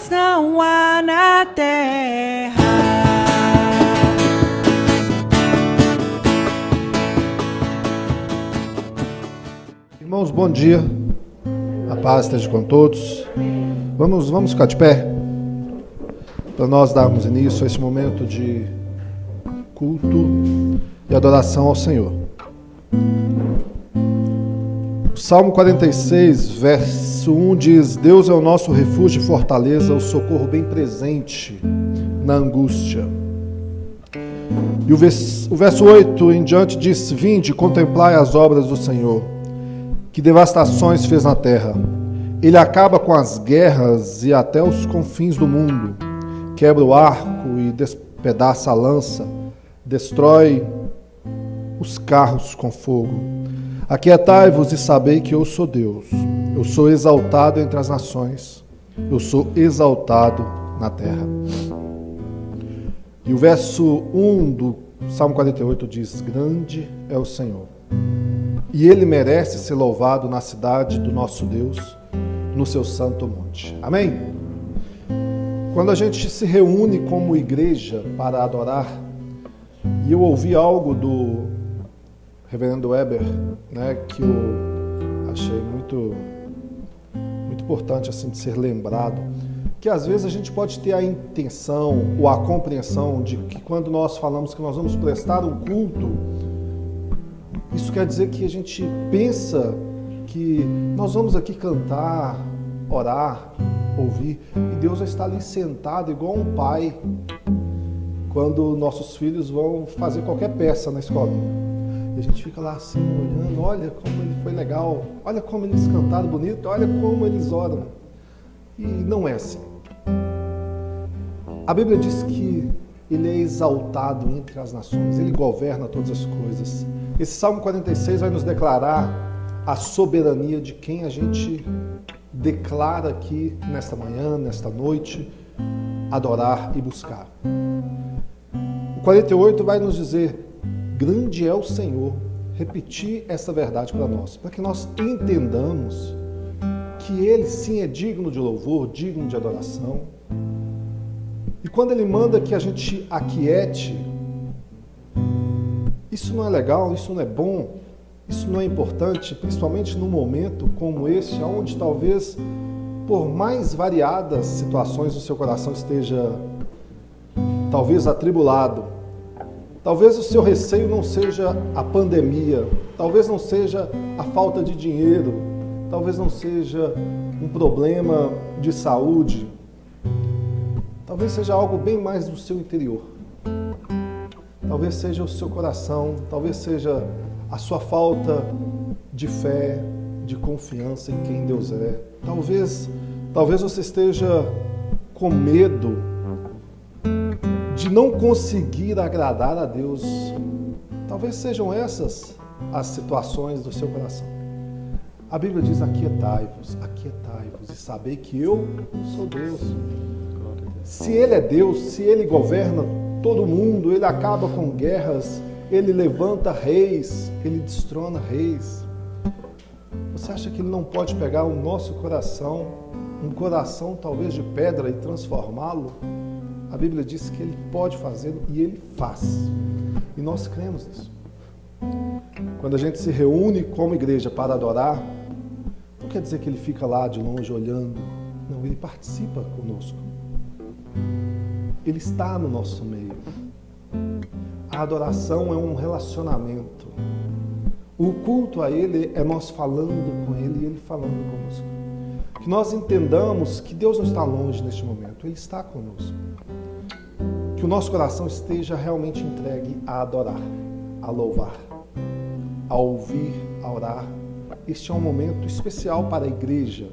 paz não há na terra. Irmãos, bom dia. A paz esteja com todos. Vamos ficar de pé para nós darmos início a esse momento de culto e adoração ao Senhor. O Salmo 46, verso 1 diz: Deus é o nosso refúgio e fortaleza, o socorro bem presente na angústia. E o verso 8 em diante diz: Vinde, contemplai as obras do Senhor, que devastações fez na terra. Ele acaba com as guerras e até os confins do mundo. Quebra o arco e despedaça a lança. Destrói os carros com fogo. Aquietai-vos e sabei que eu sou Deus. Eu sou exaltado entre as nações. Eu sou exaltado na terra. E o verso 1 do Salmo 48 diz: Grande é o Senhor, e Ele merece ser louvado na cidade do nosso Deus, no seu santo monte. Amém? Quando a gente se reúne como igreja para adorar, e eu ouvi algo do reverendo Weber, que eu achei muito importante assim, de ser lembrado, que às vezes a gente pode ter a intenção ou a compreensão de que quando nós falamos que nós vamos prestar um culto, isso quer dizer que a gente pensa que nós vamos aqui cantar, orar, ouvir, e Deus vai estar ali sentado igual um pai quando nossos filhos vão fazer qualquer peça na escolinha. E a gente fica lá assim, olhando, olha como ele foi legal, olha como eles cantaram bonito, olha como eles oram. E não é assim. A Bíblia diz que Ele é exaltado entre as nações, Ele governa todas as coisas. Esse Salmo 46 vai nos declarar a soberania de quem a gente declara aqui nesta manhã, nesta noite, adorar e buscar. O 48 vai nos dizer: grande é o Senhor. Repetir essa verdade para nós, para que nós entendamos que Ele sim é digno de louvor, digno de adoração. E quando Ele manda que a gente aquiete, isso não é legal, isso não é bom, isso não é importante, principalmente num momento como este, onde talvez, por mais variadas situações o seu coração esteja talvez atribulado, talvez o seu receio não seja a pandemia, talvez não seja a falta de dinheiro, talvez não seja um problema de saúde, talvez seja algo bem mais do seu interior. Talvez seja o seu coração, talvez seja a sua falta de fé, de confiança em quem Deus é. Talvez você esteja com medo de não conseguir agradar a Deus. Talvez sejam essas as situações do seu coração. A Bíblia diz: aquietai-vos e sabei que eu sou Deus. Se Ele é Deus, se Ele governa todo mundo, Ele acaba com guerras, Ele levanta reis, Ele destrona reis. Você acha que Ele não pode pegar o nosso coração, um coração talvez de pedra, e transformá-lo? A Bíblia diz que Ele pode fazê-lo e Ele faz. E nós cremos nisso. Quando a gente se reúne como igreja para adorar, não quer dizer que Ele fica lá de longe olhando. Não, Ele participa conosco. Ele está no nosso meio. A adoração é um relacionamento. O culto a Ele é nós falando com Ele e Ele falando conosco. Que nós entendamos que Deus não está longe neste momento, Ele está conosco. Que o nosso coração esteja realmente entregue a adorar, a louvar, a ouvir, a orar. Este é um momento especial para a igreja.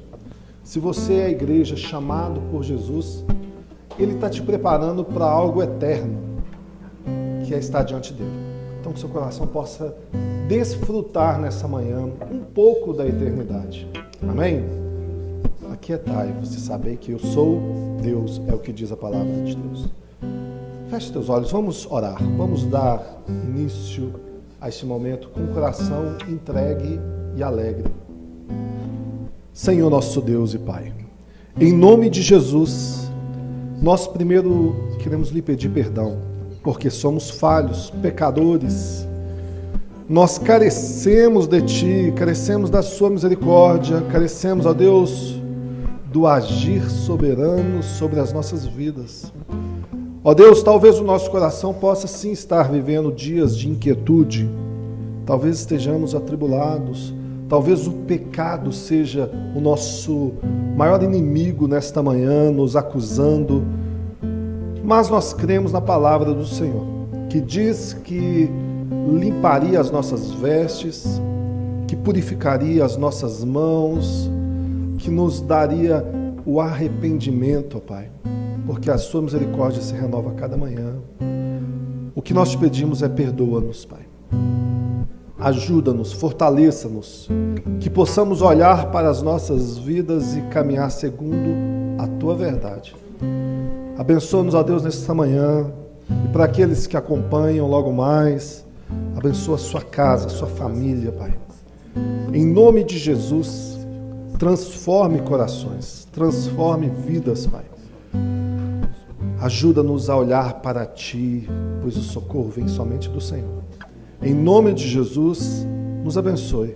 Se você é a igreja chamado por Jesus, Ele está te preparando para algo eterno, que é estar diante dele. Então que seu coração possa desfrutar nessa manhã um pouco da eternidade. Amém? Aquietai-vos e sabei que eu sou Deus, é o que diz a palavra de Deus. Feche teus olhos, vamos orar, vamos dar início a este momento com o coração entregue e alegre. Senhor nosso Deus e Pai, em nome de Jesus, Nós primeiro queremos lhe pedir perdão, porque somos falhos, pecadores. Nós carecemos de Ti, carecemos da Sua misericórdia, carecemos, ó Deus, do agir soberano sobre as nossas vidas. Ó Deus, talvez o nosso coração possa sim estar vivendo dias de inquietude, talvez estejamos atribulados, talvez o pecado seja o nosso maior inimigo nesta manhã, nos acusando, mas nós cremos na palavra do Senhor, que diz que limparia as nossas vestes, que purificaria as nossas mãos, que nos daria o arrependimento, ó Pai, porque a Sua misericórdia se renova a cada manhã. O que nós te pedimos é perdoa-nos, Pai. Ajuda-nos, fortaleça-nos, que possamos olhar para as nossas vidas e caminhar segundo a Tua verdade. Abençoa-nos, ó Deus, nesta manhã, e para aqueles que acompanham logo mais, abençoa a sua casa, a sua família, Pai. Em nome de Jesus, transforme corações, transforme vidas, Pai. Ajuda-nos a olhar para Ti, pois o socorro vem somente do Senhor. Em nome de Jesus, nos abençoe.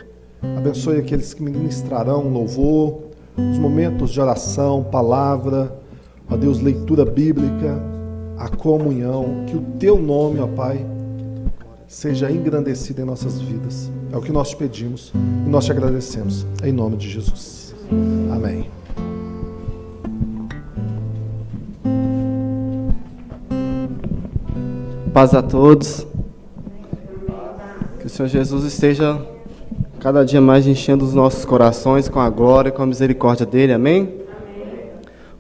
Abençoe aqueles que ministrarão louvor, os momentos de oração, palavra, ó Deus, leitura bíblica, a comunhão, que o Teu nome, ó Pai, seja engrandecido em nossas vidas. É o que nós te pedimos e nós te agradecemos. Em nome de Jesus. Amém. Paz a todos. Que o Senhor Jesus esteja cada dia mais enchendo os nossos corações com a glória e com a misericórdia dEle. Amém?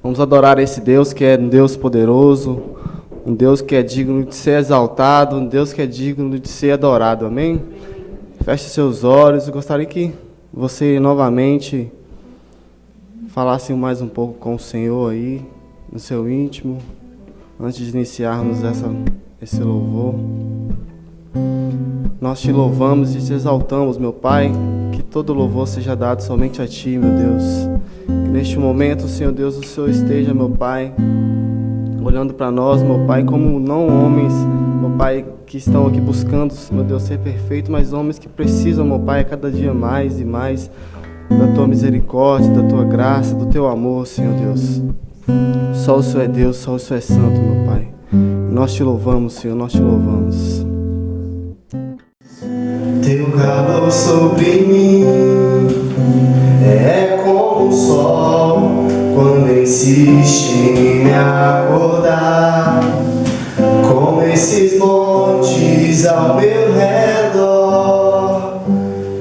Vamos adorar esse Deus que é um Deus poderoso, um Deus que é digno de ser exaltado, um Deus que é digno de ser adorado. Amém? Feche seus olhos. Eu gostaria que você novamente falasse mais um pouco com o Senhor aí, no seu íntimo, antes de iniciarmos esse louvor. Nós te louvamos e te exaltamos, meu Pai, que todo louvor seja dado somente a Ti, meu Deus. Que neste momento, Senhor Deus, o Senhor esteja, meu Pai, olhando para nós, meu Pai, como não homens, meu Pai, que estão aqui buscando, meu Deus, ser perfeito, mas homens que precisam, meu Pai, a cada dia mais e mais da Tua misericórdia, da Tua graça, do Teu amor, Senhor Deus. Só o Senhor é Deus, só o Senhor é santo, meu Pai. Nós te louvamos, Senhor, nós te louvamos. Teu calor sobre mim é como o sol quando insiste em me acordar. Como esses montes ao meu redor,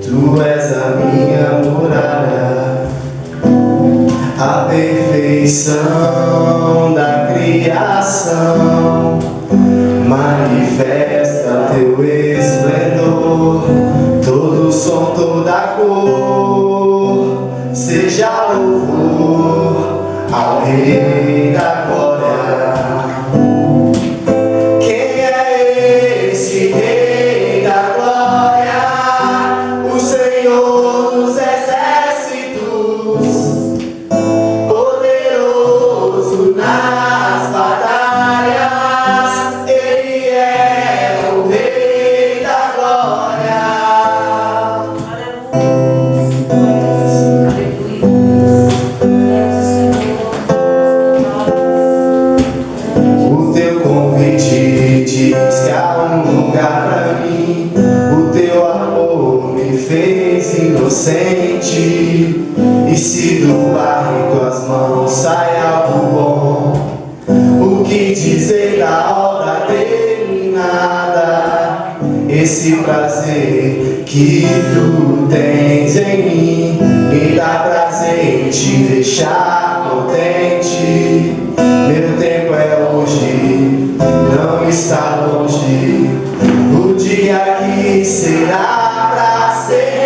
Tu és a minha muralha, a perfeição da criação. Manifesta Teu esplendor, todo som, toda cor, seja louvor ao Rei da Glória. Quem é esse Rei da Glória? O Senhor dos Exércitos, poderoso nas batalhas. Ele é o Rei da Glória. O Teu convite diz que há um lugar pra mim. O Teu amor me fez inocente. E se do barro em Tuas mãos sai algo bom, o que dizer da obra terminada? Esse prazer que Tu tens em mim me dá prazer em Te deixar contente. Meu tempo é hoje, não está longe, o dia que será pra sempre.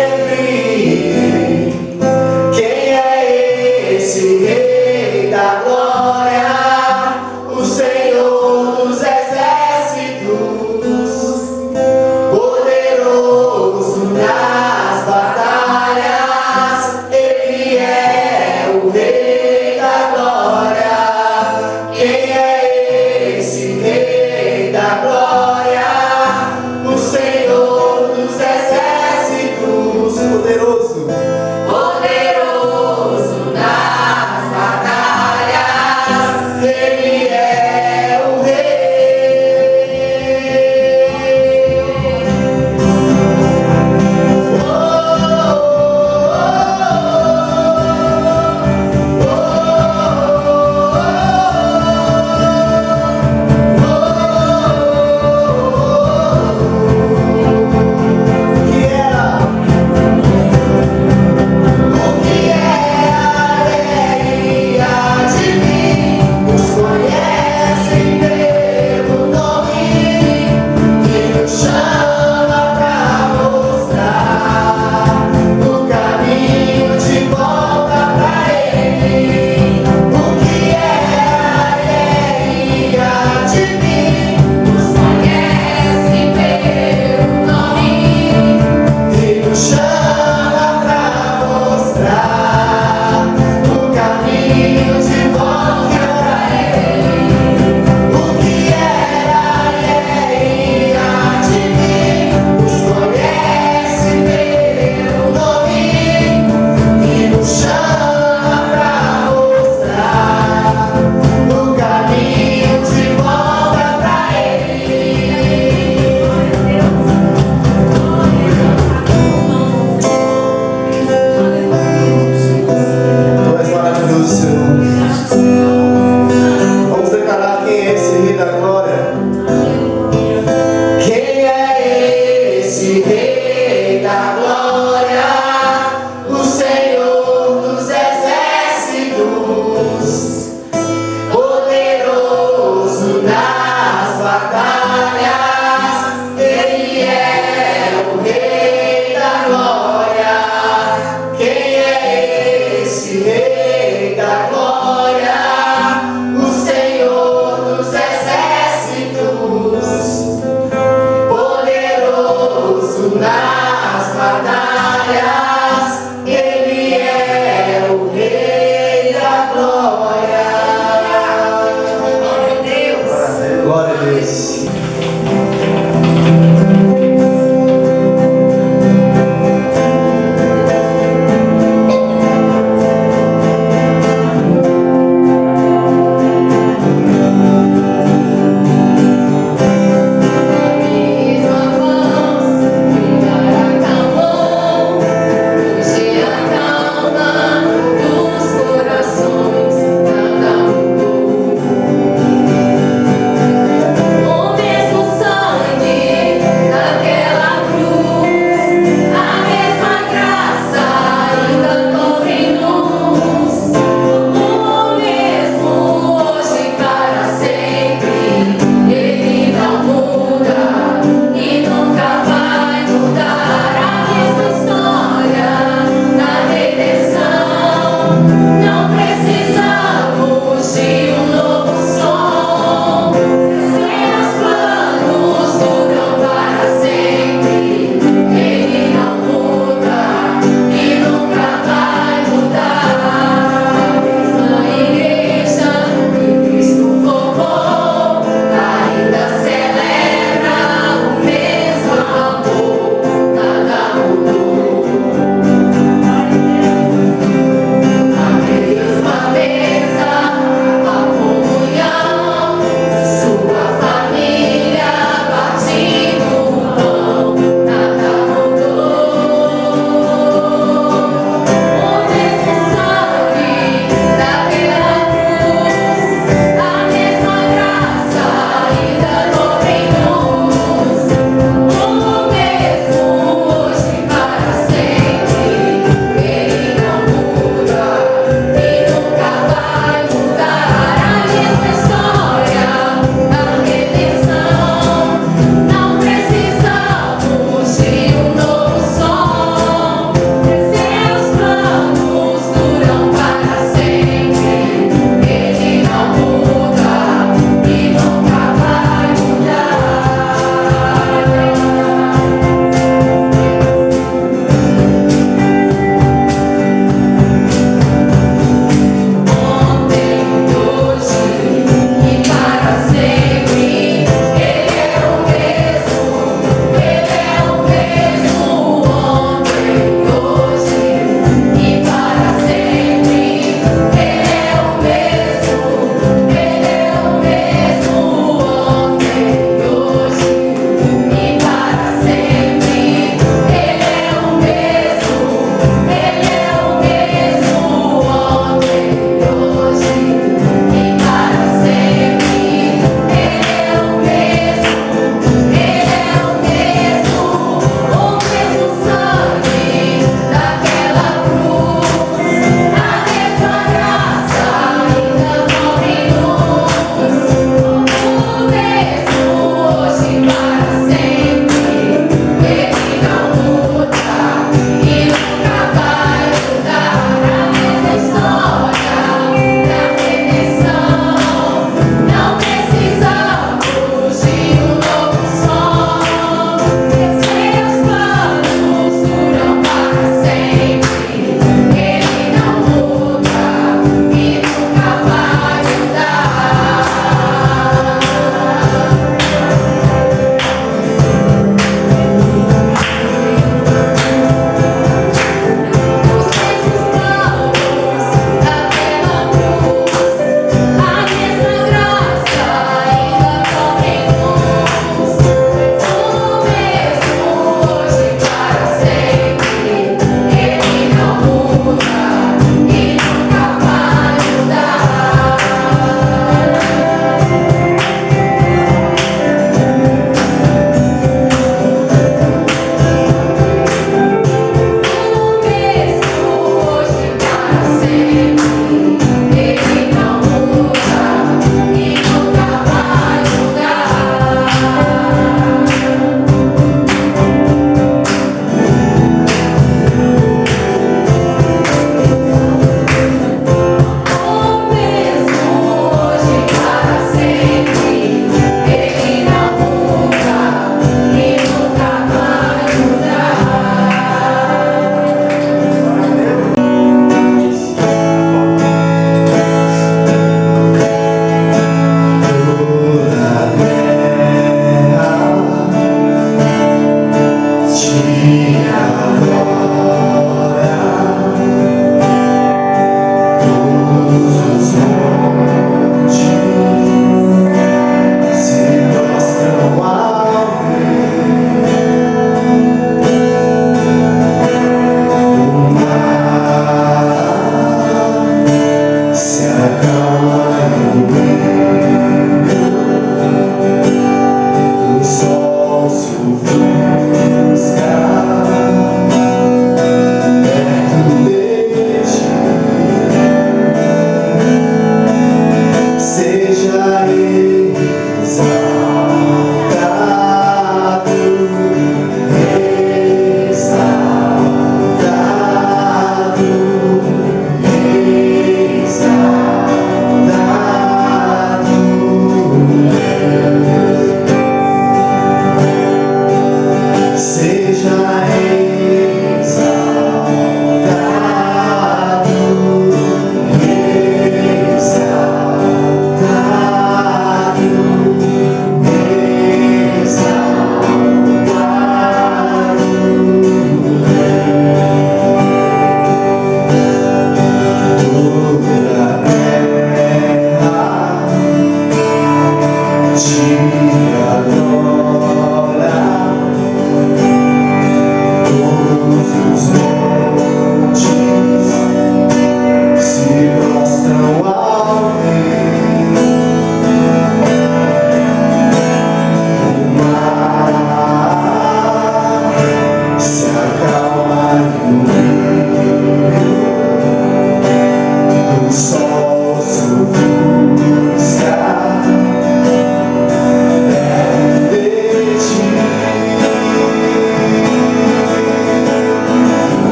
Quem é esse Rei da Glória? O Senhor dos Exércitos, poderoso nas batalhas. Ele é o Rei da Glória. Quem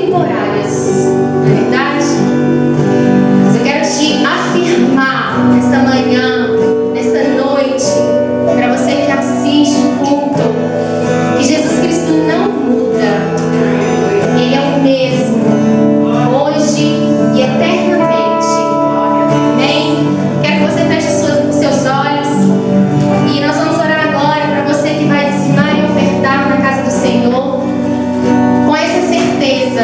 temporárias, não é verdade? Mas eu quero te afirmar nesta manhã, nesta noite, para você que assiste o culto, que Jesus Cristo não muda. Ele é o mesmo, hoje e eternamente. Amém? Quero que você feche os seus olhos e nós vamos orar agora para você que vai dizimar e ofertar na casa do Senhor, com essa certeza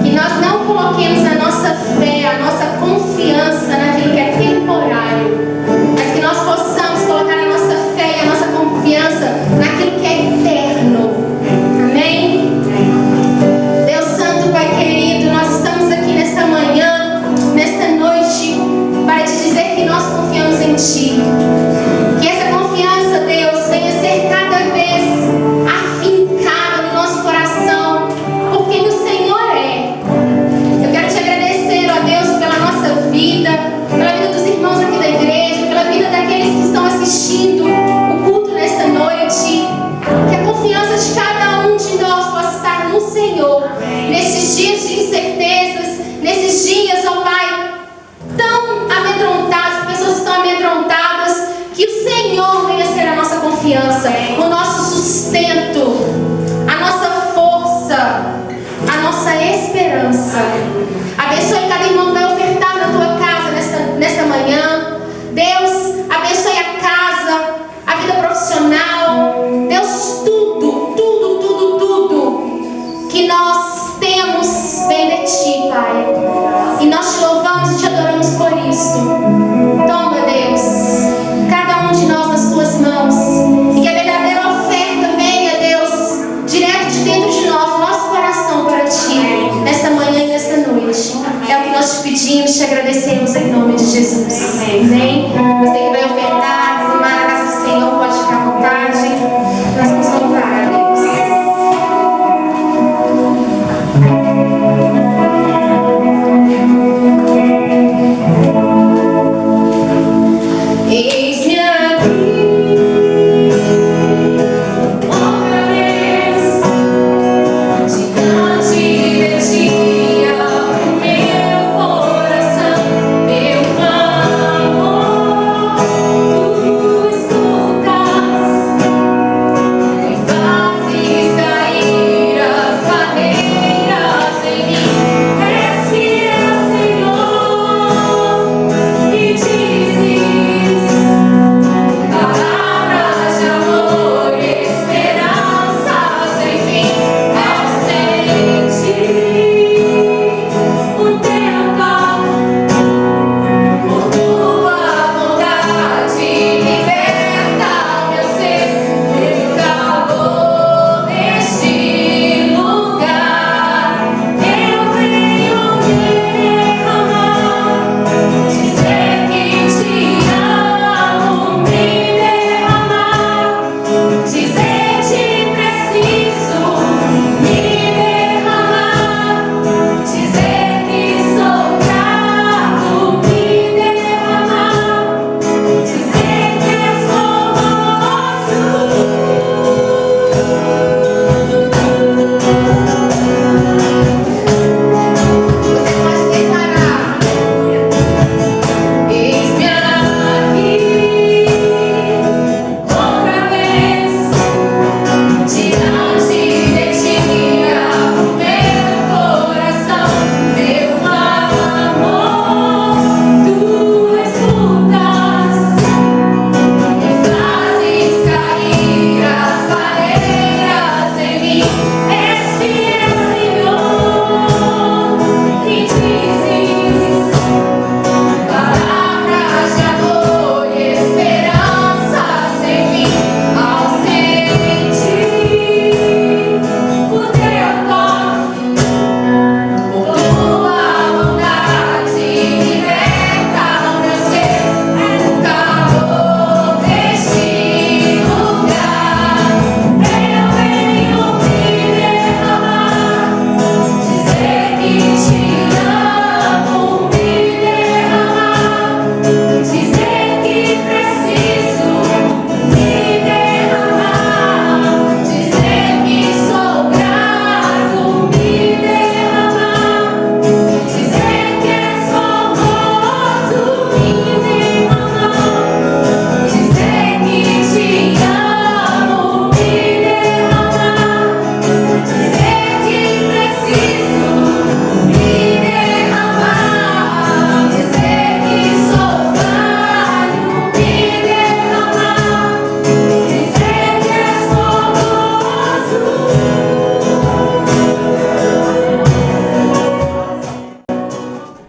que nós não coloquemos a nossa fé, a nossa confiança naquilo que é temporário, mas que nós possamos colocar a nossa fé e a nossa confiança naquilo que é eterno. Amém? Deus Santo, Pai querido, nós estamos aqui nesta manhã, nesta noite, para te dizer que nós confiamos em Ti. Que essa confiança, Deus, venha ser cada vez afincada no nosso coração, por quem o Senhor é. Eu quero te agradecer, ó Deus, pela nossa vida, pela vida dos irmãos aqui da igreja, pela vida daqueles que estão assistindo o culto nesta noite. Que a confiança de cada um de nós possa estar no Senhor, nesses dias de incertezas, nesses dias, ó Pai, tão amedrontados, pessoas estão amedrontadas, que o Senhor venha ser a nossa confiança, o nosso sustento, a nossa força, a nossa esperança. Abençoe cada irmão que vai ofertar na tua casa nesta manhã. Deus, abençoe a casa, a vida profissional. Deus, tudo que nós temos vem de Ti, Pai. E nós te louvamos e te adoramos por isso. Toma, Deus, cada um de nós nas Tuas mãos. E que a verdadeira oferta venha, Deus, direto de dentro de nós, do nosso coração para Ti, nesta manhã e nesta noite. É o que nós te pedimos, te agradecemos em nome de Jesus. Amém? Você que vai ofertar, dizimar na casa do Senhor, pode ficar à vontade. Nós vamos louvar a Deus.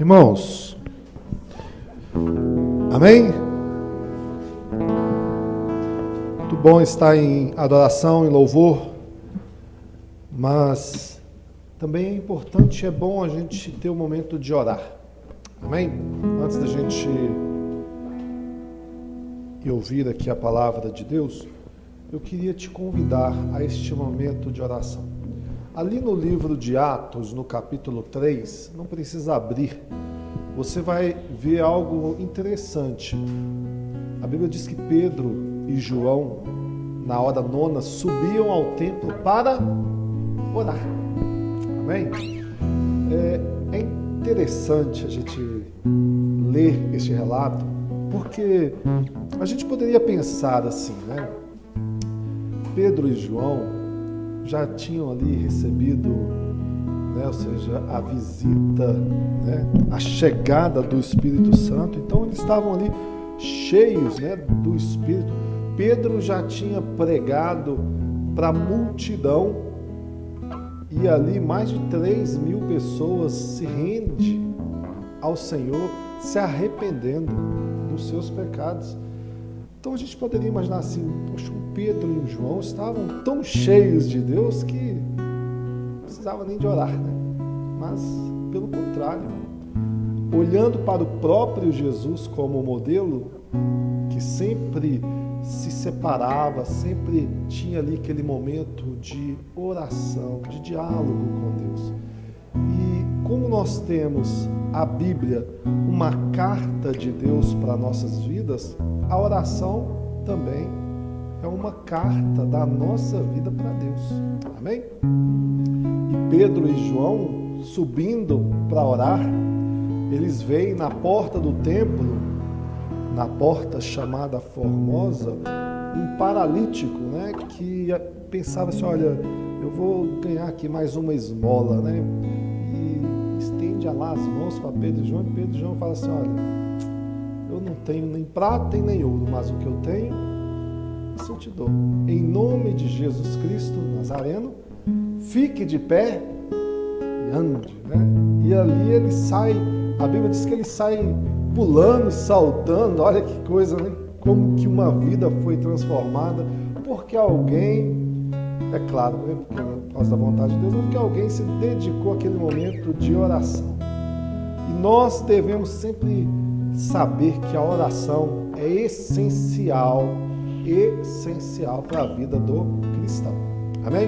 Irmãos, amém? Muito bom estar em adoração, em louvor, mas também é importante, é bom a gente ter um momento de orar, amém? Antes da gente ir ouvir aqui a palavra de Deus, eu queria te convidar a este momento de oração. Ali no livro de Atos, no capítulo 3, não precisa abrir, você vai ver algo interessante. A Bíblia diz que Pedro e João, na hora nona, subiam ao templo para orar. Amém? É interessante a gente ler este relato, porque a gente poderia pensar assim, né? Pedro e João já tinham ali recebido, né, ou seja, a visita, né, a chegada do Espírito Santo, então eles estavam ali cheios, né, do Espírito. Pedro já tinha pregado para a multidão e ali mais de 3.000 pessoas se rendem ao Senhor, se arrependendo dos seus pecados. Então a gente poderia imaginar assim, poxa, o Pedro e o João estavam tão cheios de Deus que não precisava nem de orar, né? Mas, pelo contrário, olhando para o próprio Jesus como modelo, que sempre se separava, sempre tinha ali aquele momento de oração, de diálogo com Deus. E como nós temos a Bíblia, uma carta de Deus para nossas vidas, a oração também é uma carta da nossa vida para Deus. Amém? E Pedro e João, subindo para orar, eles veem na porta do templo, na porta chamada Formosa, um paralítico, né, que pensava assim, olha, eu vou ganhar aqui mais uma esmola, né? E estende lá as mãos para Pedro e João, e Pedro e João fala assim, olha, eu não tenho nem prata e nem ouro, mas o que eu tenho, isso eu te dou. Em nome de Jesus Cristo Nazareno, fique de pé e ande, né? E ali ele sai, a Bíblia diz que ele sai pulando e saltando, olha que coisa, né? Como que uma vida foi transformada, porque alguém, é claro, né? Por causa da vontade de Deus, porque alguém se dedicou àquele momento de oração. E nós devemos sempre saber que a oração é essencial para a vida do cristão. Amém?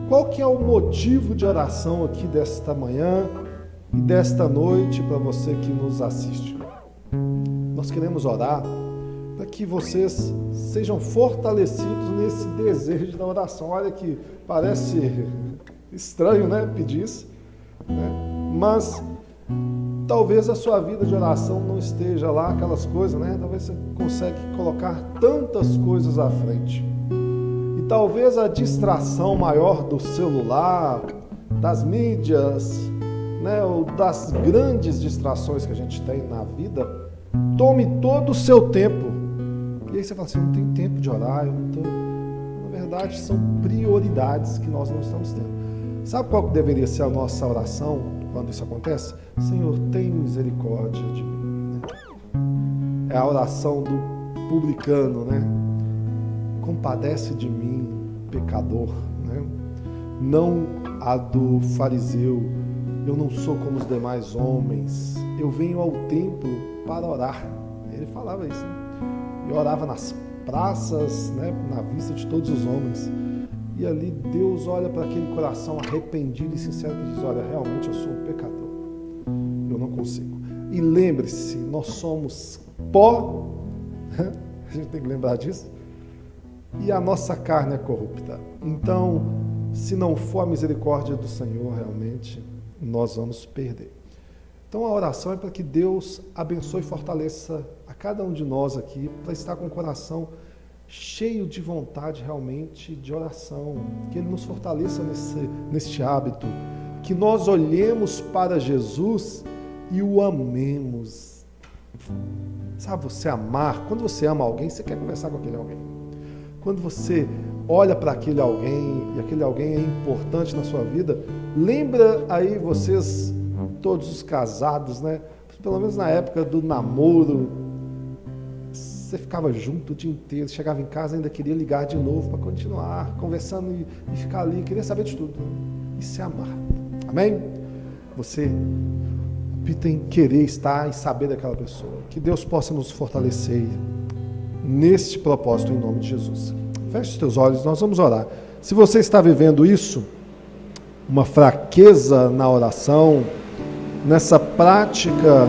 Qual que é o motivo de oração aqui desta manhã e desta noite para você que nos assiste? Nós queremos orar para que vocês sejam fortalecidos nesse desejo da oração. Olha que parece estranho, né, pedir isso, né? Mas talvez a sua vida de oração não esteja lá aquelas coisas, né? Talvez você consiga colocar tantas coisas à frente. E talvez a distração maior do celular, das mídias, né, ou das grandes distrações que a gente tem na vida, tome todo o seu tempo. E aí você fala assim, eu não tenho tempo de orar, eu não tenho... Na verdade, são prioridades que nós não estamos tendo. Sabe qual que deveria ser a nossa oração quando isso acontece? Senhor, tem misericórdia de mim. É a oração do publicano, né? Compadece de mim, pecador, né? Não a do fariseu. Eu não sou como os demais homens. Eu venho ao templo para orar. Ele falava isso, né? E orava nas praças, né? Na vista de todos os homens. E ali Deus olha para aquele coração arrependido e sincero que diz, olha, realmente eu sou um pecador. Eu não consigo. E lembre-se, nós somos pó. A gente tem que lembrar disso. E a nossa carne é corrupta. Então, se não for a misericórdia do Senhor, realmente, nós vamos perder. Então, a oração é para que Deus abençoe e fortaleça a cada um de nós aqui, para estar com o coração cheio de vontade realmente de oração, que Ele nos fortaleça neste hábito, que nós olhemos para Jesus e o amemos. Sabe, você amar, quando você ama alguém, você quer conversar com aquele alguém. Quando você olha para aquele alguém e aquele alguém é importante na sua vida, lembra aí vocês todos os casados, né? Pelo menos na época do namoro, você ficava junto o dia inteiro, chegava em casa ainda queria ligar de novo para continuar conversando e ficar ali, queria saber de tudo. Isso é amar. Amém? Você tem que querer estar e saber daquela pessoa. Que Deus possa nos fortalecer neste propósito em nome de Jesus. Feche os teus olhos, nós vamos orar. Se você está vivendo isso, uma fraqueza na oração, nessa prática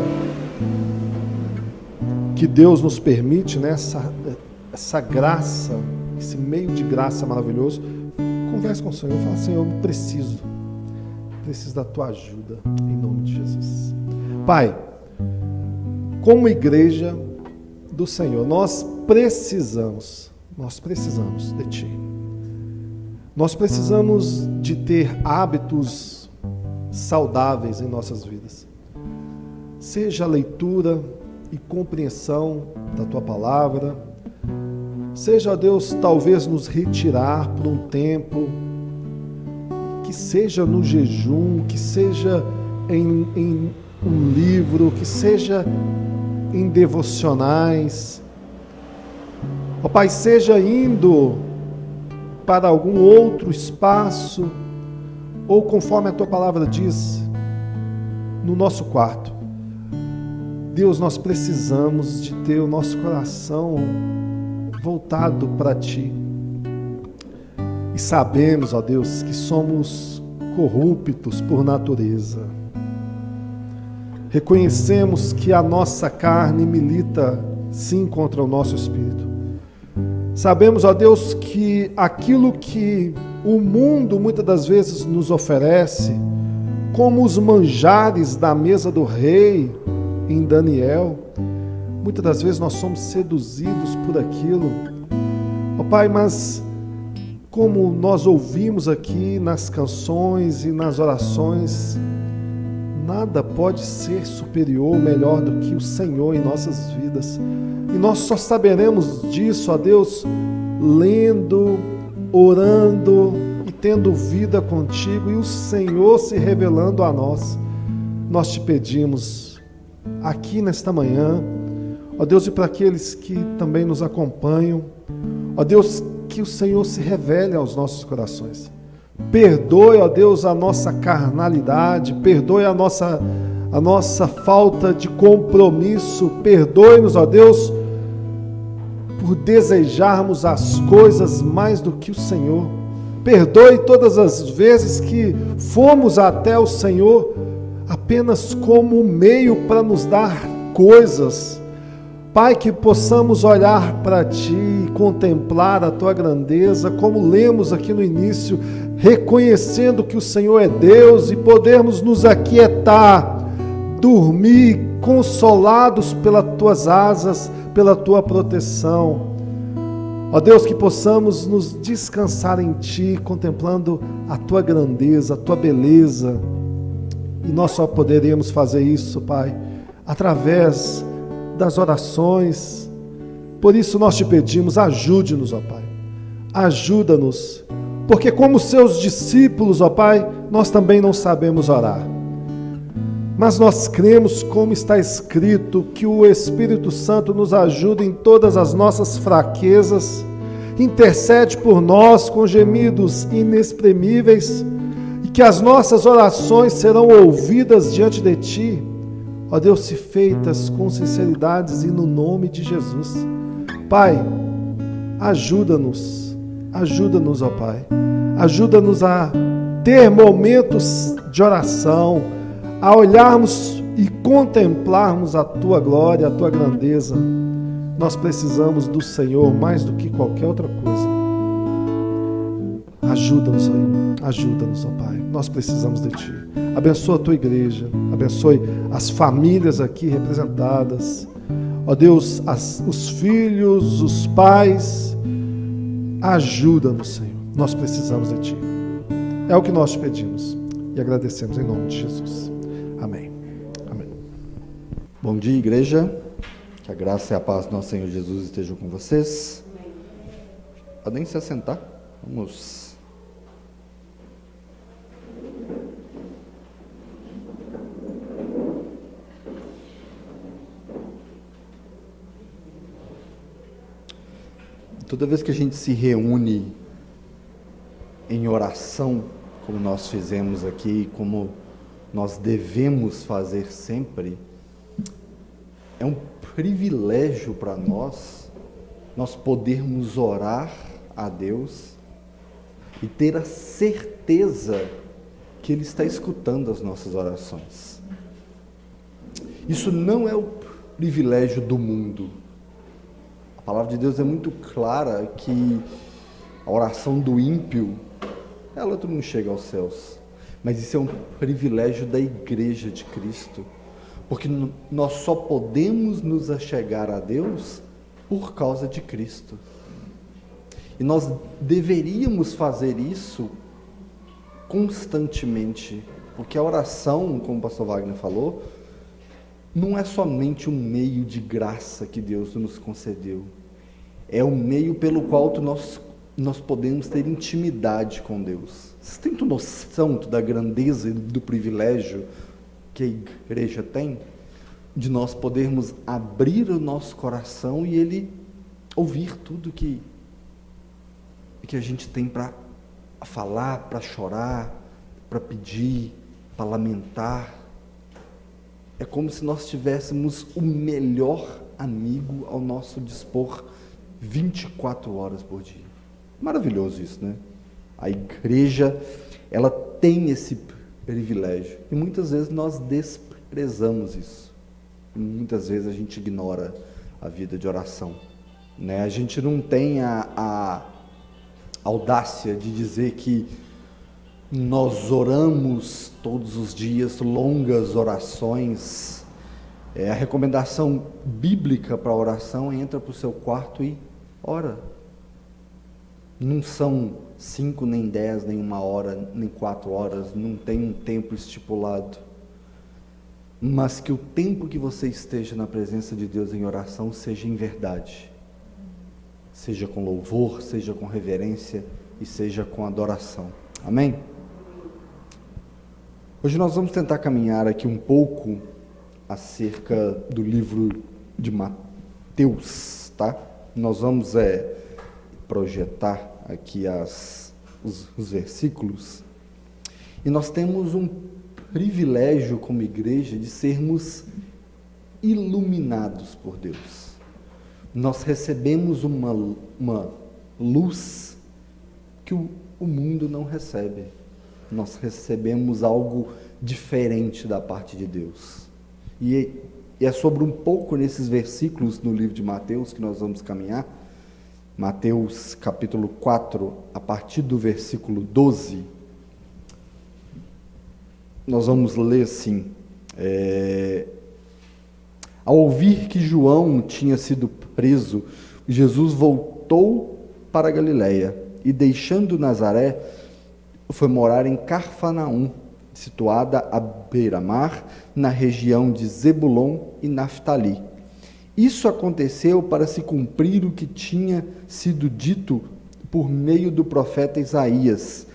que Deus nos permite, né? essa graça, esse meio de graça maravilhoso, converse com o Senhor, fala: Senhor, eu preciso da tua ajuda, em nome de Jesus. Pai, como igreja do Senhor, nós precisamos de Ti. Nós precisamos de ter hábitos saudáveis em nossas vidas. Seja a leitura e compreensão da Tua Palavra, seja, Deus, talvez nos retirar por um tempo, que seja no jejum, que seja em um livro, que seja em devocionais. Ó Pai, seja indo para algum outro espaço, ou conforme a Tua Palavra diz, no nosso quarto. Deus, nós precisamos de ter o nosso coração voltado para Ti. E sabemos, ó Deus, que somos corruptos por natureza. Reconhecemos que a nossa carne milita sim contra o nosso espírito. Sabemos, ó Deus, que aquilo que o mundo muitas das vezes nos oferece, como os manjares da mesa do rei em Daniel, muitas das vezes nós somos seduzidos por aquilo. Ó Pai, mas como nós ouvimos aqui nas canções e nas orações, nada pode ser superior ou melhor do que o Senhor em nossas vidas. E nós só saberemos disso, ó Deus, lendo, orando e tendo vida contigo e o Senhor se revelando a nós. Nós te pedimos aqui nesta manhã, ó Deus, e para aqueles que também nos acompanham, ó Deus, que o Senhor se revele aos nossos corações. Perdoe, ó Deus, a nossa carnalidade, perdoe a nossa falta de compromisso, perdoe-nos, ó Deus, por desejarmos as coisas mais do que o Senhor. Perdoe todas as vezes que fomos até o Senhor apenas como um meio para nos dar coisas. Pai, que possamos olhar para Ti e contemplar a Tua grandeza, como lemos aqui no início, reconhecendo que o Senhor é Deus e podermos nos aquietar, dormir consolados pelas Tuas asas, pela Tua proteção. Ó Deus, que possamos nos descansar em Ti, contemplando a Tua grandeza, a Tua beleza. E nós só poderemos fazer isso, Pai, através das orações. Por isso nós te pedimos, ajude-nos, ó Pai. Ajuda-nos, porque como seus discípulos, ó Pai, nós também não sabemos orar. Mas nós cremos, como está escrito, que o Espírito Santo nos ajuda em todas as nossas fraquezas, intercede por nós com gemidos inexprimíveis, e que as nossas orações serão ouvidas diante de Ti, ó Deus, se feitas com sinceridades e no nome de Jesus. Pai, ajuda-nos, ó Pai, ajuda-nos a ter momentos de oração, a olharmos e contemplarmos a Tua glória, a Tua grandeza. Nós precisamos do Senhor mais do que qualquer outra coisa. Ajuda-nos aí, ajuda-nos, ó Pai. Nós precisamos de Ti. Abençoa a Tua igreja, abençoe as famílias aqui representadas. Ó Deus, os filhos, os pais, ajuda-nos, Senhor. Nós precisamos de Ti. É o que nós te pedimos e agradecemos em nome de Jesus. Amém. Amém. Bom dia, igreja. Que a graça e a paz do nosso Senhor Jesus estejam com vocês. Podem se assentar. Vamos. Toda vez que a gente se reúne em oração, como nós fizemos aqui, como nós devemos fazer sempre, é um privilégio para nós podermos orar a Deus e ter a certeza que Ele está escutando as nossas orações. Isso não é o privilégio do mundo. A palavra de Deus é muito clara que a oração do ímpio, ela não chega aos céus. Mas isso é um privilégio da Igreja de Cristo, porque nós só podemos nos achegar a Deus por causa de Cristo. E nós deveríamos fazer isso constantemente, porque a oração, como o pastor Wagner falou, não é somente um meio de graça que Deus nos concedeu, é o meio pelo qual nós podemos ter intimidade com Deus. Vocês têm noção da grandeza e do privilégio que a igreja tem, de nós podermos abrir o nosso coração e Ele ouvir tudo que a gente tem para falar, para chorar, para pedir, para lamentar. É como se nós tivéssemos o melhor amigo ao nosso dispor 24 horas por dia. Maravilhoso isso, né? A igreja, ela tem esse privilégio. E muitas vezes nós desprezamos isso. E muitas vezes a gente ignora a vida de oração, né? A gente não tem a audácia de dizer que nós oramos todos os dias longas orações. A recomendação bíblica para a oração é: entra para o seu quarto e ora. Não são 5, nem 10, nem 1 hora, nem 4 horas, não tem um tempo estipulado. Mas que o tempo que você esteja na presença de Deus em oração seja em verdade. Seja com louvor, seja com reverência e seja com adoração. Amém? Hoje nós vamos tentar caminhar aqui um pouco acerca do livro de Mateus, tá? Nós vamos projetar aqui os versículos, e nós temos um privilégio como igreja de sermos iluminados por Deus. Nós recebemos uma luz que o mundo não recebe. Nós recebemos algo diferente da parte de Deus. E é sobre um pouco nesses versículos no livro de Mateus que nós vamos caminhar. Mateus capítulo 4, a partir do versículo 12, nós vamos ler assim: ao ouvir que João tinha sido preso, Jesus voltou para a Galiléia e, deixando Nazaré, foi morar em Cafarnaum, situada à beira-mar, na região de Zebulon e Naftali. Isso aconteceu para se cumprir o que tinha sido dito por meio do profeta Isaías: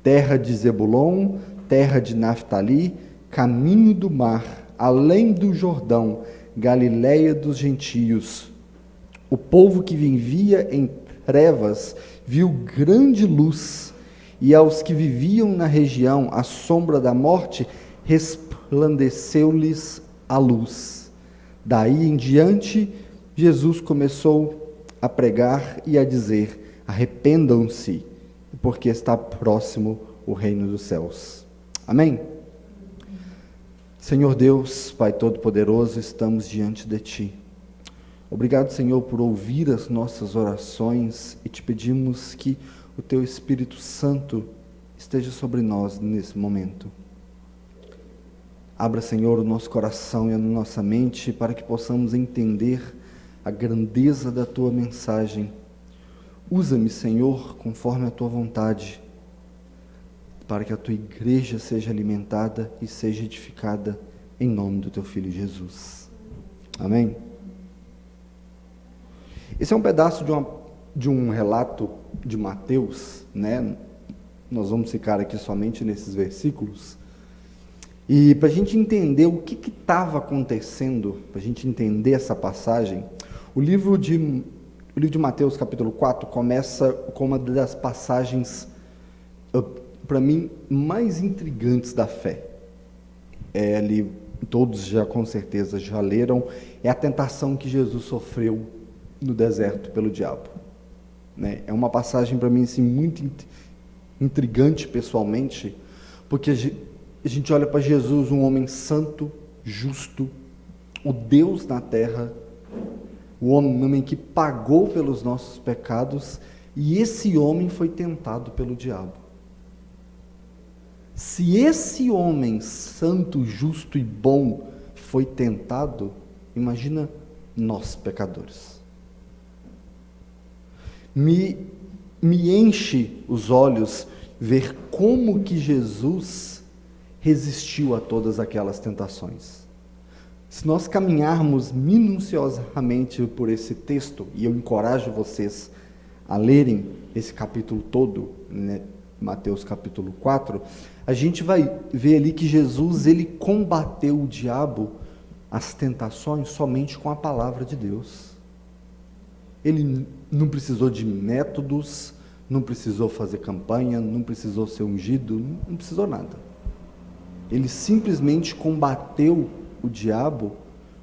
terra de Zebulon, terra de Naftali, caminho do mar, além do Jordão, Galiléia dos gentios. O povo que vivia em trevas viu grande luz, e aos que viviam na região à sombra da morte, resplandeceu-lhes a luz. Daí em diante, Jesus começou a pregar e a dizer: arrependam-se, porque está próximo o reino dos céus. Amém? Senhor Deus, Pai Todo-Poderoso, estamos diante de Ti. Obrigado, Senhor, por ouvir as nossas orações, e te pedimos que o Teu Espírito Santo esteja sobre nós nesse momento. Abra, Senhor, o nosso coração e a nossa mente para que possamos entender a grandeza da Tua mensagem. Usa-me, Senhor, conforme a Tua vontade, para que a Tua igreja seja alimentada e seja edificada em nome do Teu Filho Jesus. Amém? Esse é um pedaço de um relato de Mateus, né? Nós vamos ficar aqui somente nesses versículos. E para a gente entender o que estava acontecendo, para a gente entender essa passagem, o livro de O livro de Mateus, capítulo 4, começa com uma das passagens, para mim, mais intrigantes da fé. Ali, todos já com certeza já leram, é a tentação que Jesus sofreu no deserto pelo diabo. Né? É uma passagem para mim assim, muito intrigante pessoalmente, porque a gente olha para Jesus, um homem santo, justo, o Deus na terra, o homem que pagou pelos nossos pecados, e esse homem foi tentado pelo diabo. Se esse homem santo, justo e bom foi tentado, imagina nós pecadores. Me enche os olhos ver como que Jesus resistiu a todas aquelas tentações. Se nós caminharmos minuciosamente por esse texto, e eu encorajo vocês a lerem esse capítulo todo, né, Mateus capítulo 4, a gente vai ver ali que Jesus, ele combateu o diabo, as tentações, somente com a palavra de Deus. Ele não precisou de métodos, não precisou fazer campanha, não precisou ser ungido, não precisou nada. Ele simplesmente combateu o diabo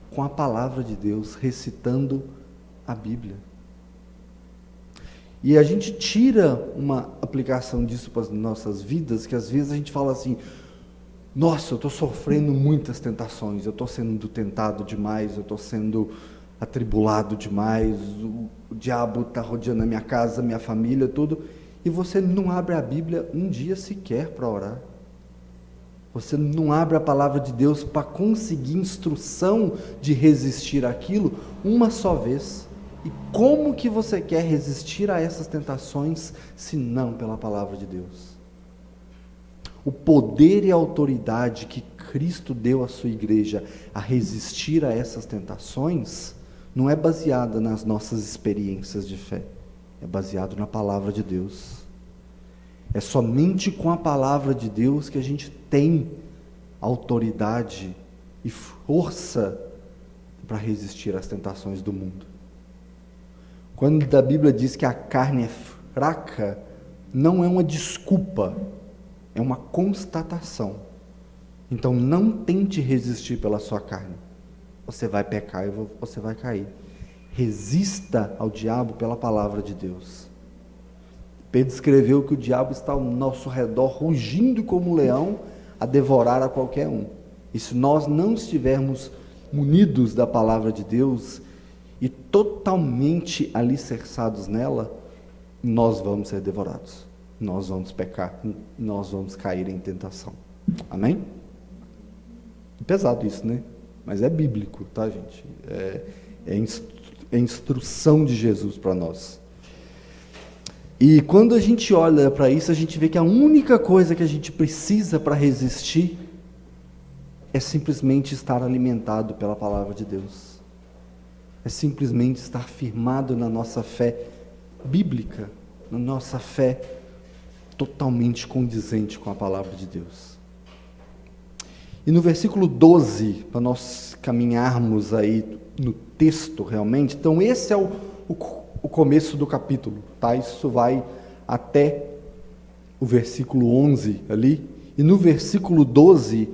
com a palavra de Deus, recitando a Bíblia. E a gente tira uma aplicação disso para as nossas vidas, que às vezes a gente fala assim, nossa, eu estou sofrendo muitas tentações, eu estou sendo tentado demais, eu estou sendo atribulado demais, o diabo está rodeando a minha casa, minha família, tudo, e você não abre a Bíblia um dia sequer para orar. Você não abre a palavra de Deus para conseguir instrução de resistir àquilo uma só vez. E como que você quer resistir a essas tentações, se não pela palavra de Deus? O poder e a autoridade que Cristo deu à sua igreja a resistir a essas tentações, não é baseada nas nossas experiências de fé, é baseado na palavra de Deus. É somente com a palavra de Deus que a gente tem autoridade e força para resistir às tentações do mundo. Quando a Bíblia diz que a carne é fraca, não é uma desculpa, é uma constatação. Então não tente resistir pela sua carne. Você vai pecar e você vai cair. Resista ao diabo pela palavra de Deus. Pedro escreveu que o diabo está ao nosso redor, rugindo como um leão, a devorar a qualquer um. E se nós não estivermos munidos da palavra de Deus e totalmente alicerçados nela, nós vamos ser devorados, nós vamos pecar, nós vamos cair em tentação. Amém? É pesado isso, né? Mas é bíblico, tá, gente? É instrução de Jesus para nós. E quando a gente olha para isso, a gente vê que a única coisa que a gente precisa para resistir é simplesmente estar alimentado pela palavra de Deus. É simplesmente estar firmado na nossa fé bíblica, na nossa fé totalmente condizente com a palavra de Deus. E no versículo 12, para nós caminharmos aí no texto realmente, então esse é o começo do capítulo, tá? Isso vai até o versículo 11 ali, e no versículo 12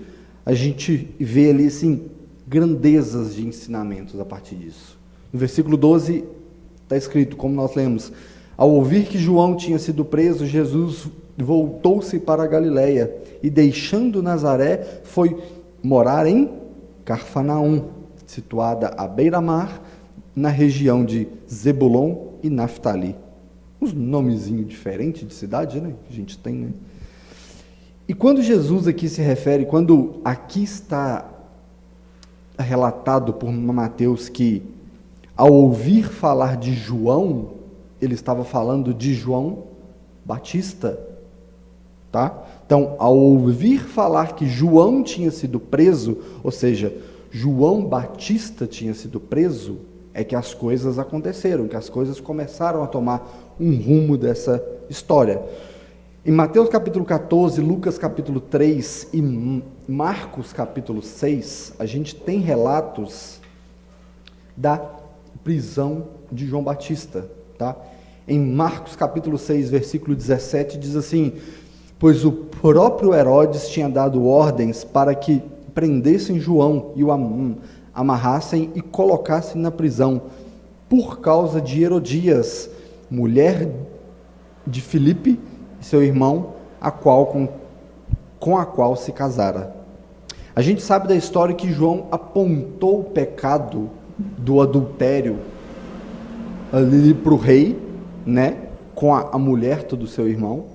a gente vê ali assim, grandezas de ensinamentos a partir disso. No versículo 12 está escrito, como nós lemos, ao ouvir que João tinha sido preso, Jesus voltou-se para a Galileia e deixando Nazaré foi morar em Cafarnaum, situada à beira-mar, na região de Zebulon e Naftali. Uns nomezinhos diferentes de cidade, né? Que a gente tem, né? E quando Jesus aqui se refere, quando aqui está relatado por Mateus que, ao ouvir falar de João, ele estava falando de João Batista, tá? Então, ao ouvir falar que João tinha sido preso, ou seja, João Batista tinha sido preso, é que as coisas aconteceram, que as coisas começaram a tomar um rumo dessa história. Em Mateus capítulo 14, Lucas capítulo 3 e Marcos capítulo 6, a gente tem relatos da prisão de João Batista, tá? Em Marcos capítulo 6, versículo 17, diz assim: pois o próprio Herodes tinha dado ordens para que prendessem João e o amarrassem e colocassem na prisão, por causa de Herodias, mulher de Filipe, seu irmão, com a qual se casara. A gente sabe da história que João apontou o pecado do adultério ali para o rei, né, com a mulher do seu irmão,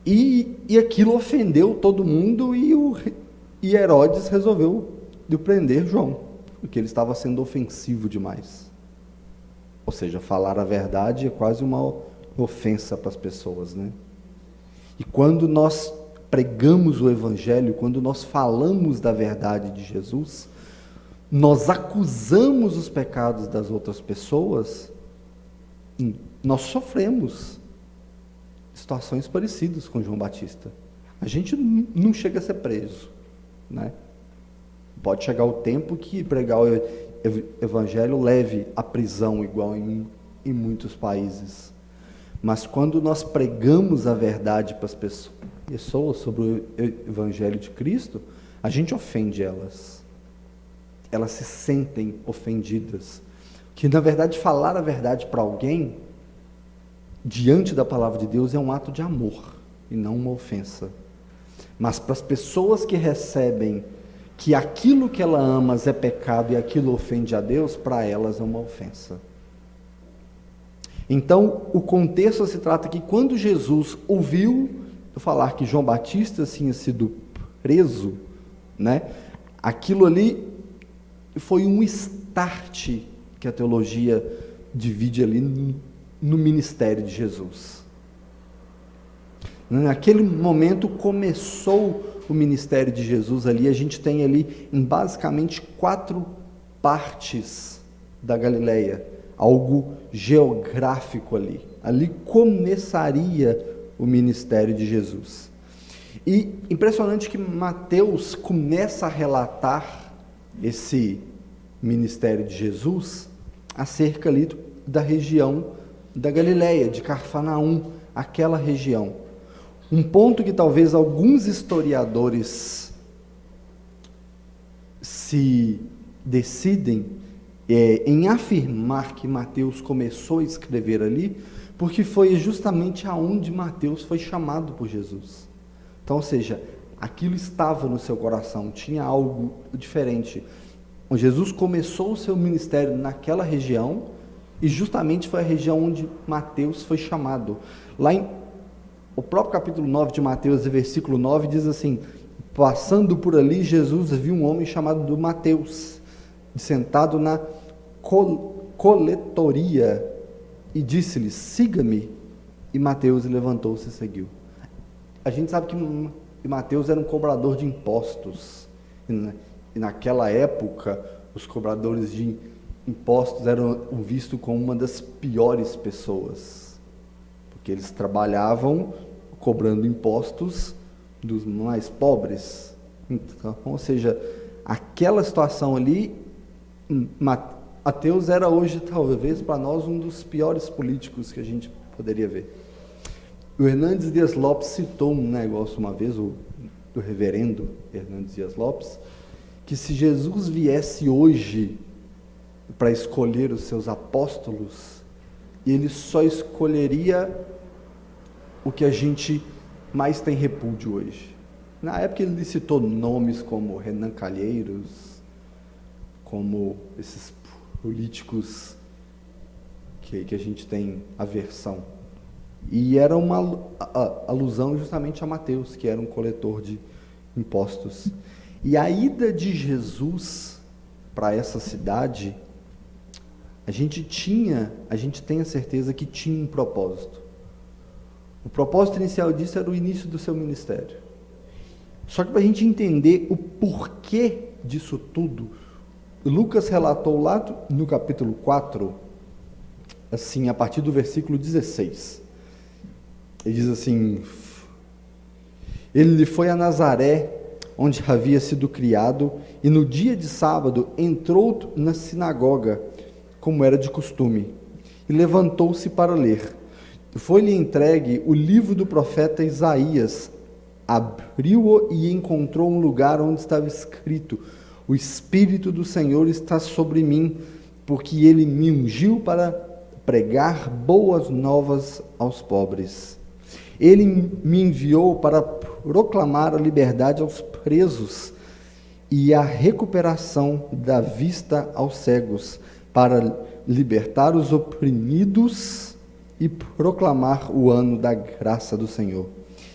e aquilo ofendeu todo mundo, e Herodes resolveu de prender João, porque ele estava sendo ofensivo demais. Ou seja, falar a verdade é quase uma ofensa para as pessoas, né? E quando nós pregamos o Evangelho, quando nós falamos da verdade de Jesus, nós acusamos os pecados das outras pessoas, nós sofremos situações parecidas com João Batista. A gente não chega a ser preso, né? Pode chegar o tempo que pregar o Evangelho leve à prisão, igual em muitos países. Mas quando nós pregamos a verdade para as pessoas sobre o Evangelho de Cristo, a gente ofende elas. Elas se sentem ofendidas. Que, na verdade, falar a verdade para alguém, diante da palavra de Deus, é um ato de amor e não uma ofensa. Mas para as pessoas que recebem que aquilo que ela ama é pecado e aquilo ofende a Deus, para elas é uma ofensa. Então, o contexto se trata que quando Jesus ouviu falar que João Batista tinha sido preso, né, aquilo ali foi um start que a teologia divide ali no ministério de Jesus. Naquele momento começou o ministério de Jesus ali. A gente tem ali em basicamente 4 partes da Galileia, algo geográfico ali. Ali começaria o ministério de Jesus. E impressionante que Mateus começa a relatar esse ministério de Jesus acerca ali da região da Galileia, de Cafarnaum, aquela região. Um ponto que talvez alguns historiadores se decidem em afirmar que Mateus começou a escrever ali, porque foi justamente aonde Mateus foi chamado por Jesus. Então, ou seja, aquilo estava no seu coração, tinha algo diferente. Jesus começou o seu ministério naquela região, e justamente foi a região onde Mateus foi chamado. Lá em o próprio capítulo 9 de Mateus, versículo 9, diz assim: passando por ali, Jesus viu um homem chamado Mateus, sentado na coletoria, e disse-lhe: siga-me. E Mateus levantou-se e seguiu. A gente sabe que Mateus era um cobrador de impostos, e naquela época os cobradores de impostos eram vistos como uma das piores pessoas, porque eles trabalhavam cobrando impostos dos mais pobres. Então, ou seja, aquela situação ali, Mateus era hoje, talvez, para nós, um dos piores políticos que a gente poderia ver. O Hernandes Dias Lopes citou um negócio uma vez, do reverendo Hernandes Dias Lopes, que se Jesus viesse hoje para escolher os seus apóstolos, ele só escolheria o que a gente mais tem repúdio hoje. Na época ele citou nomes como Renan Calheiros, como esses políticos que a gente tem aversão. E era uma alusão justamente a Mateus, que era um coletor de impostos. E a ida de Jesus para essa cidade, a gente tem a certeza que tinha um propósito. O propósito inicial disso era o início do seu ministério. Só que para a gente entender o porquê disso tudo, Lucas relatou lá no capítulo 4, assim, a partir do versículo 16. Ele diz assim: ele foi a Nazaré, onde havia sido criado, e no dia de sábado entrou na sinagoga, como era de costume, e levantou-se para ler. Foi-lhe entregue o livro do profeta Isaías. Abriu-o e encontrou um lugar onde estava escrito: o Espírito do Senhor está sobre mim, porque ele me ungiu para pregar boas novas aos pobres. Ele me enviou para proclamar a liberdade aos presos e a recuperação da vista aos cegos, para libertar os oprimidos e proclamar o ano da graça do Senhor.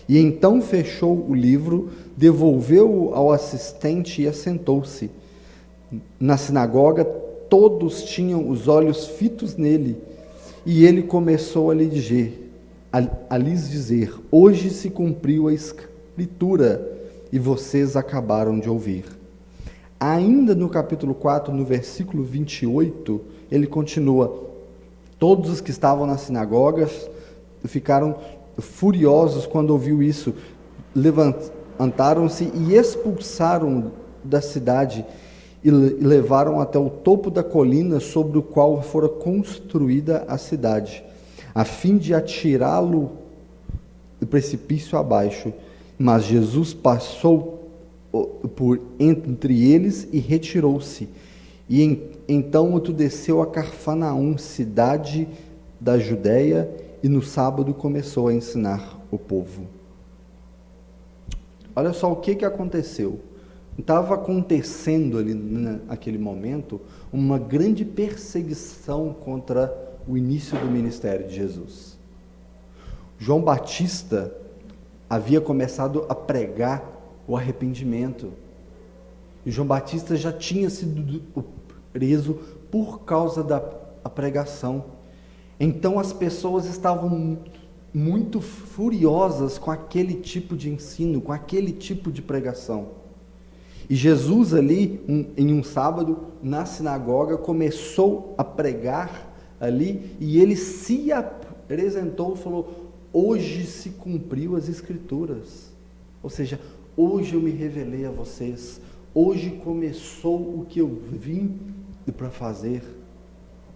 E então fechou o livro, devolveu-o ao assistente e assentou-se. Na sinagoga, todos tinham os olhos fitos nele, e ele começou a lhes dizer: hoje se cumpriu a Escritura, e vocês acabaram de ouvir. Ainda no capítulo 4, no versículo 28, ele continua: todos os que estavam nas sinagogas ficaram furiosos quando ouviu isso, levantaram-se e expulsaram da cidade e levaram até o topo da colina sobre o qual fora construída a cidade, a fim de atirá-lo do precipício abaixo. Mas Jesus passou por entre eles e retirou-se. E então desceu a Cafarnaum, cidade da Judéia, e no sábado começou a ensinar o povo. Olha só o que aconteceu. Estava acontecendo ali naquele momento uma grande perseguição contra o início do ministério de Jesus. João Batista havia começado a pregar o arrependimento. E João Batista já tinha sido preso por causa da pregação. Então as pessoas estavam muito furiosas com aquele tipo de ensino, com aquele tipo de pregação. E Jesus ali, em um sábado, na sinagoga, começou a pregar ali, e ele se apresentou e falou: hoje se cumpriu as Escrituras. Ou seja, hoje eu me revelei a vocês, hoje começou o que eu vim para fazer.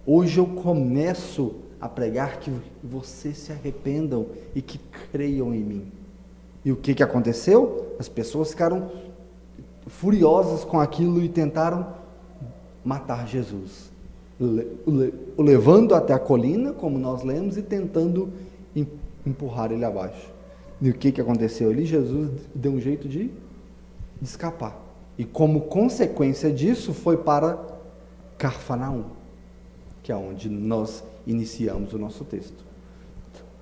Hoje eu começo a pregar que vocês se arrependam e que creiam em mim. E o que aconteceu? As pessoas ficaram furiosas com aquilo e tentaram matar Jesus, o levando até a colina, como nós lemos, e tentando empurrar ele abaixo. E o que aconteceu ali? Jesus deu um jeito de escapar. E como consequência disso, foi para Cafarnaum, que é onde nós iniciamos o nosso texto.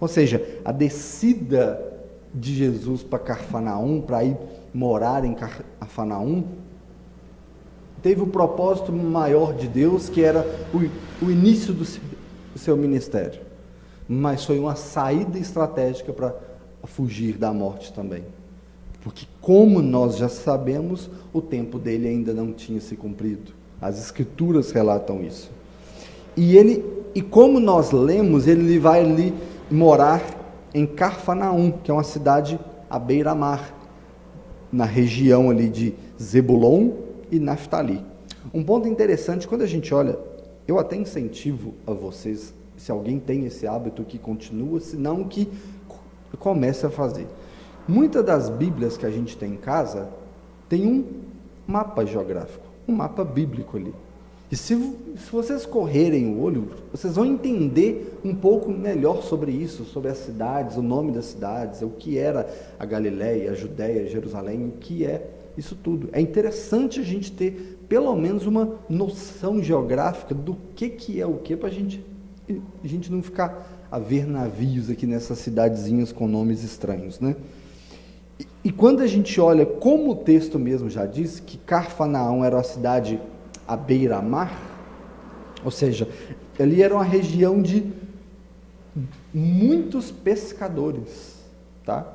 Ou seja, a descida de Jesus para Cafarnaum, para ir morar em Cafarnaum, teve o propósito maior de Deus, que era o início do seu ministério. Mas foi uma saída estratégica para fugir da morte também. Porque, como nós já sabemos, o tempo dele ainda não tinha se cumprido. As Escrituras relatam isso. E como nós lemos, ele vai ali morar em Cafarnaum, que é uma cidade à beira-mar, na região ali de Zebulon e Naftali. Um ponto interessante, quando a gente olha, eu até incentivo a vocês, se alguém tem esse hábito, que continua, se não que comece a fazer. Muitas das Bíblias que a gente tem em casa, tem um mapa geográfico, um mapa bíblico ali. E se vocês correrem o olho, vocês vão entender um pouco melhor sobre isso, sobre as cidades, o nome das cidades, o que era a Galileia, a Judéia, Jerusalém, o que é isso tudo. É interessante a gente ter pelo menos uma noção geográfica do que é o que, para a gente não ficar a ver navios aqui nessas cidadezinhas com nomes estranhos, né? E quando a gente olha, como o texto mesmo já diz, que Cafarnaum era uma cidade à beira-mar, ou seja, ali era uma região de muitos pescadores, tá?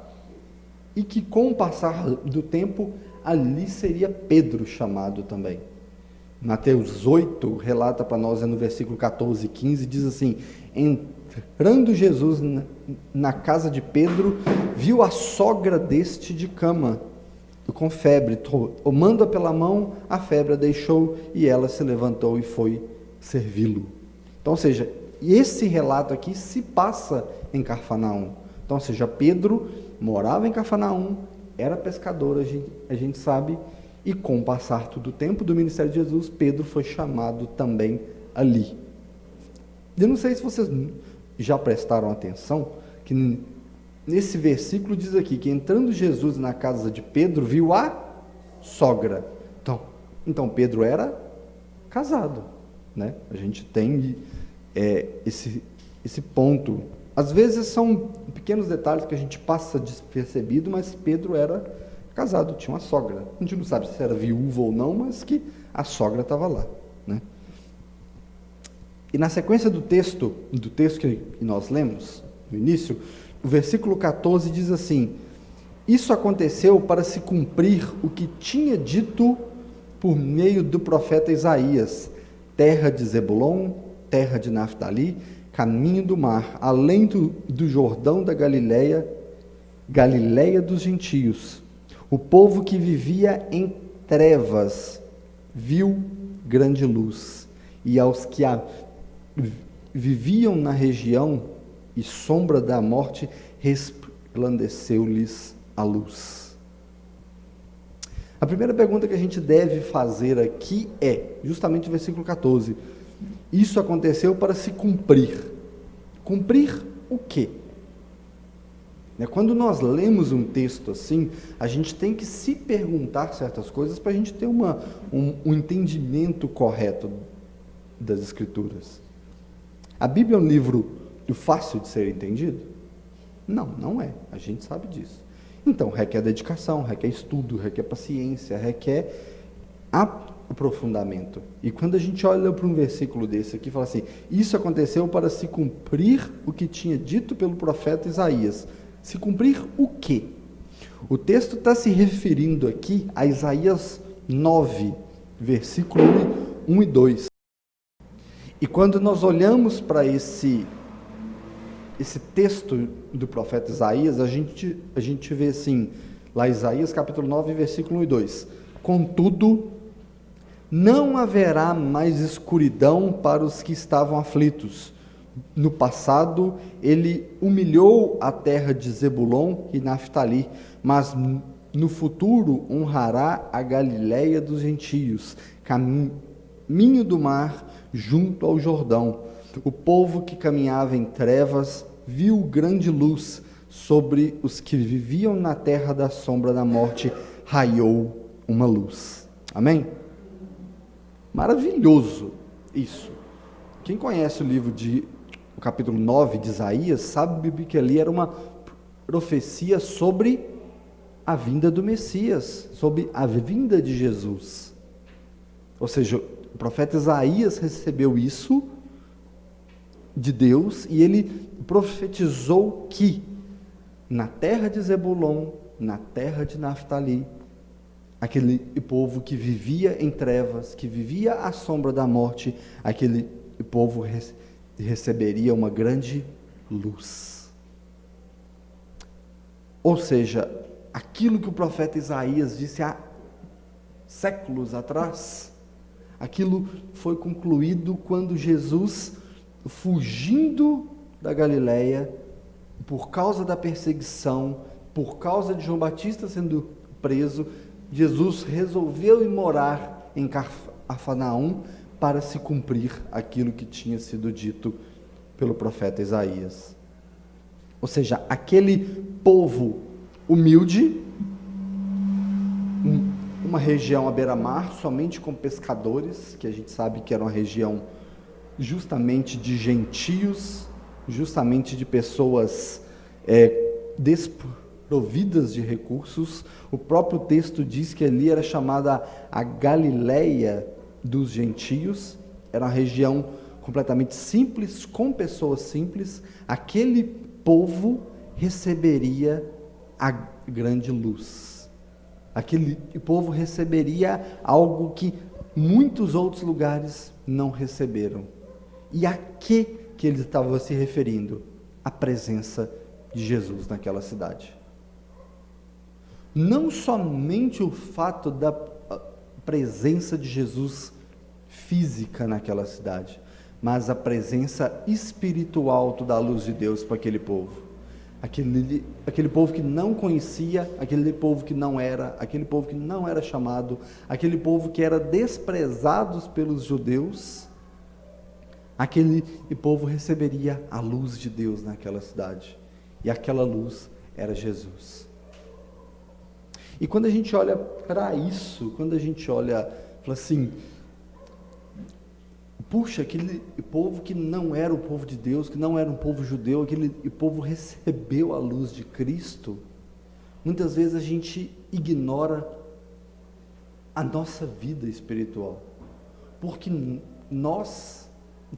E que com o passar do tempo, ali seria Pedro chamado também. Mateus 8 relata para nós, no versículo 14 e 15, diz assim: entrando Jesus na casa de Pedro, viu a sogra deste de cama, com febre, tomando-a pela mão, a febre a deixou e ela se levantou e foi servi-lo. Então, ou seja, esse relato aqui se passa em Cafarnaum. Então, ou seja, Pedro morava em Cafarnaum, era pescador, a gente sabe, e com o passar do tempo do ministério de Jesus, Pedro foi chamado também ali. Eu não sei se vocês já prestaram atenção, que nesse versículo diz aqui, que entrando Jesus na casa de Pedro, viu a sogra. Então Pedro era casado, né? A gente tem esse ponto. Às vezes são pequenos detalhes que a gente passa despercebido, mas Pedro era casado, tinha uma sogra. A gente não sabe se era viúva ou não, mas que a sogra estava lá, né? E na sequência do texto que nós lemos, no início, o versículo 14 diz assim: isso aconteceu para se cumprir o que tinha dito por meio do profeta Isaías: terra de Zebulon, terra de Naftali, caminho do mar, além do Jordão da Galileia, Galileia dos gentios. O povo que vivia em trevas viu grande luz, e aos que viviam na região e sombra da morte, resplandeceu-lhes a luz. A primeira pergunta que a gente deve fazer aqui é, justamente o versículo 14, isso aconteceu para se cumprir. Cumprir o quê? Quando nós lemos um texto assim, a gente tem que se perguntar certas coisas para a gente ter um entendimento correto das Escrituras. A Bíblia é um livro fácil de ser entendido? Não é. A gente sabe disso. Então, requer dedicação, requer estudo, requer paciência, requer aprofundamento. E quando a gente olha para um versículo desse aqui, fala assim, isso aconteceu para se cumprir o que tinha dito pelo profeta Isaías. Se cumprir o quê? O texto está se referindo aqui a Isaías 9, versículo 1 e 2. E quando nós olhamos para esse texto do profeta Isaías, a gente vê assim, lá Isaías capítulo 9, versículo 1 e 2. Contudo, não haverá mais escuridão para os que estavam aflitos. No passado, ele humilhou a terra de Zebulon e Naftali, mas no futuro honrará a Galileia dos gentios, caminho do mar, junto ao Jordão. O povo que caminhava em trevas viu grande luz, sobre os que viviam na terra da sombra da morte raiou uma luz. Amém? Maravilhoso isso. Quem conhece o capítulo 9 de Isaías, sabe que ali era uma profecia sobre a vinda do Messias, sobre a vinda de Jesus. Ou seja, o profeta Isaías recebeu isso de Deus e ele profetizou que na terra de Zebulon, na terra de Naftali, aquele povo que vivia em trevas, que vivia à sombra da morte, aquele povo receberia uma grande luz. Ou seja, aquilo que o profeta Isaías disse há séculos atrás, aquilo foi concluído quando Jesus, fugindo da Galileia, por causa da perseguição, por causa de João Batista sendo preso, Jesus resolveu ir morar em Cafarnaum para se cumprir aquilo que tinha sido dito pelo profeta Isaías. Ou seja, aquele povo humilde, uma região à beira-mar, somente com pescadores, que a gente sabe que era uma região justamente de gentios, justamente de pessoas desprovidas de recursos. O próprio texto diz que ali era chamada a Galileia dos gentios, era uma região completamente simples, com pessoas simples. Aquele povo receberia a grande luz. Aquele povo receberia algo que muitos outros lugares não receberam. E a que ele estava se referindo? A presença de Jesus naquela cidade. não somente o fato da presença de Jesus física naquela cidade, mas a presença espiritual da luz de Deus para aquele povo. Aquele povo que não conhecia, aquele povo que não era, aquele povo que não era chamado, aquele povo que era desprezado pelos judeus, aquele povo receberia a luz de Deus naquela cidade. E aquela luz era Jesus. E quando a gente olha para isso, quando a gente olha, fala assim, puxa, aquele povo que não era o povo de Deus, que não era um povo judeu, aquele povo recebeu a luz de Cristo. Muitas vezes a gente ignora a nossa vida espiritual, porque nós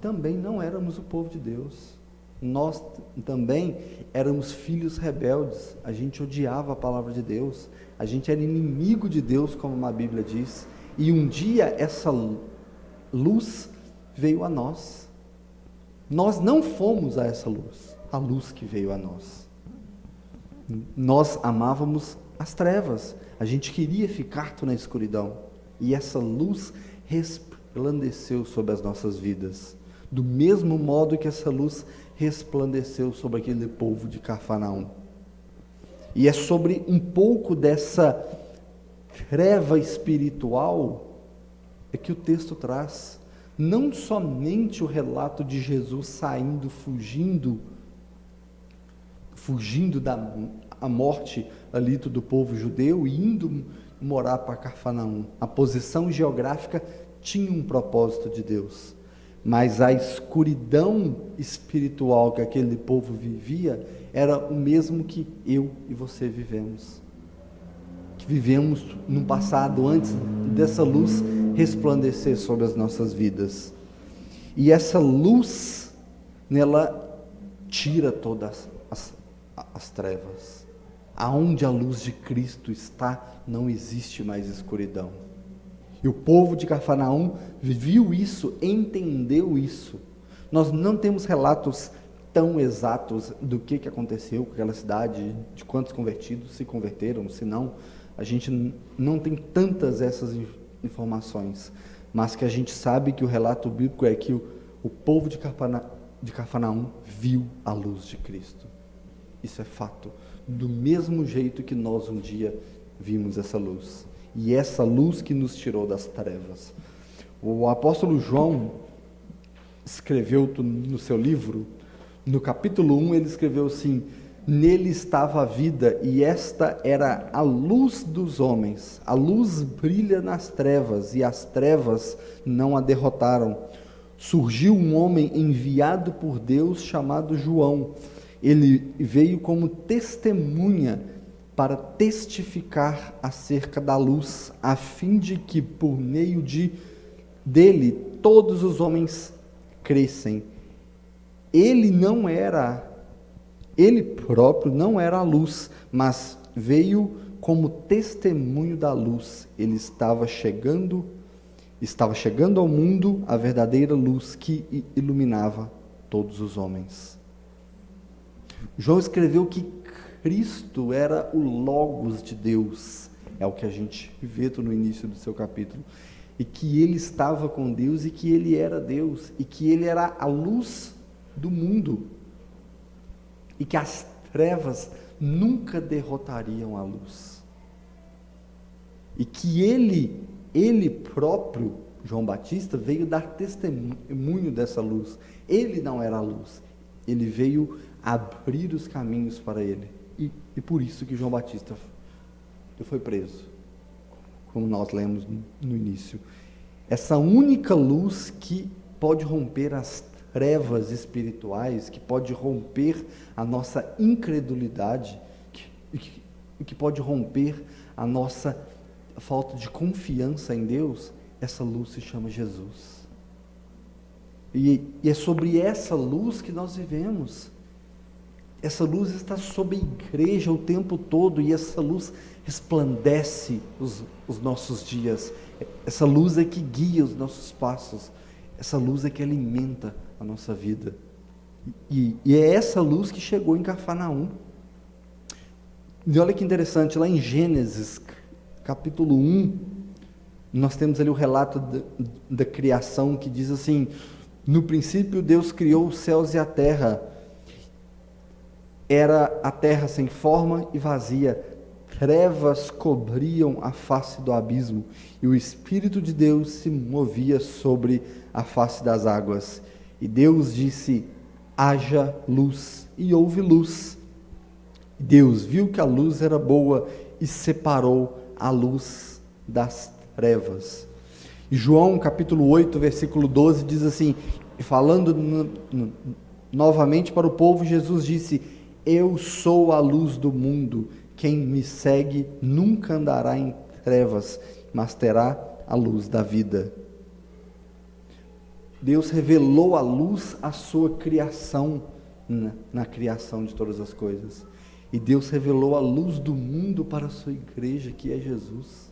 também não éramos o povo de Deus. Nós também éramos filhos rebeldes, a gente odiava a palavra de Deus, a gente era inimigo de Deus, como a Bíblia diz, e um dia essa luz veio a nós. Nós não fomos a essa luz, a luz que veio a nós. Nós amávamos as trevas, a gente queria ficar na escuridão, e essa luz resplandeceu sobre as nossas vidas, do mesmo modo que essa luz resplandeceu sobre aquele povo de Cafarnaum. E é sobre um pouco dessa treva espiritual que o texto traz. Não somente o relato de Jesus saindo, fugindo da morte ali do povo judeu e indo morar para Cafarnaum. A posição geográfica tinha um propósito de Deus, mas a escuridão espiritual que aquele povo vivia era o mesmo que eu e você vivemos. Que vivemos no passado, antes dessa luz resplandecer sobre as nossas vidas. E essa luz, nela tira todas as trevas. Aonde a luz de Cristo está, não existe mais escuridão. E o povo de Cafarnaum viu isso, entendeu isso. Nós não temos relatos tão exatos do que aconteceu com aquela cidade, de quantos convertidos se converteram, se não, a gente não tem tantas essas informações, mas que a gente sabe que o relato bíblico é que o povo de Cafarnaum viu a luz de Cristo. Isso é fato, do mesmo jeito que nós um dia vimos essa luz. E essa luz que nos tirou das trevas. O apóstolo João escreveu no seu livro, no capítulo 1, ele escreveu assim: nele estava a vida, e esta era a luz dos homens. A luz brilha nas trevas, e as trevas não a derrotaram. Surgiu um homem enviado por Deus, chamado João. Ele veio como testemunha para testificar acerca da luz, a fim de que por meio dele todos os homens crescem. Ele próprio não era a luz, mas veio como testemunho da luz. Ele estava chegando ao mundo a verdadeira luz que iluminava todos os homens. João escreveu que Cristo era o Logos de Deus, é o que a gente vê no início do seu capítulo, e que ele estava com Deus, e que ele era Deus, e que ele era a luz do mundo, e que as trevas nunca derrotariam a luz, e que ele próprio, João Batista, veio dar testemunho dessa luz. Ele não era a luz, ele veio abrir os caminhos para ele. E por isso que João Batista foi preso, como nós lemos no início. Essa única luz que pode romper as trevas espirituais, que pode romper a nossa incredulidade, que pode romper a nossa falta de confiança em Deus, essa luz se chama Jesus. E é sobre essa luz que nós vivemos. Essa luz está sobre a igreja o tempo todo, e essa luz resplandece os nossos dias. Essa luz é que guia os nossos passos. Essa luz é que alimenta a nossa vida. E é essa luz que chegou em Cafarnaum. E olha que interessante, lá em Gênesis, capítulo 1, nós temos ali o relato da criação, que diz assim: no princípio Deus criou os céus e a terra. Era a terra sem forma e vazia, trevas cobriam a face do abismo, e o Espírito de Deus se movia sobre a face das águas. E Deus disse: haja luz, e houve luz. Deus viu que a luz era boa e separou a luz das trevas. E João capítulo 8, versículo 12 diz assim, falando novamente para o povo, Jesus disse: eu sou a luz do mundo, quem me segue nunca andará em trevas, mas terá a luz da vida. Deus revelou a luz à sua criação, na criação de todas as coisas. E Deus revelou a luz do mundo para a sua igreja, que é Jesus.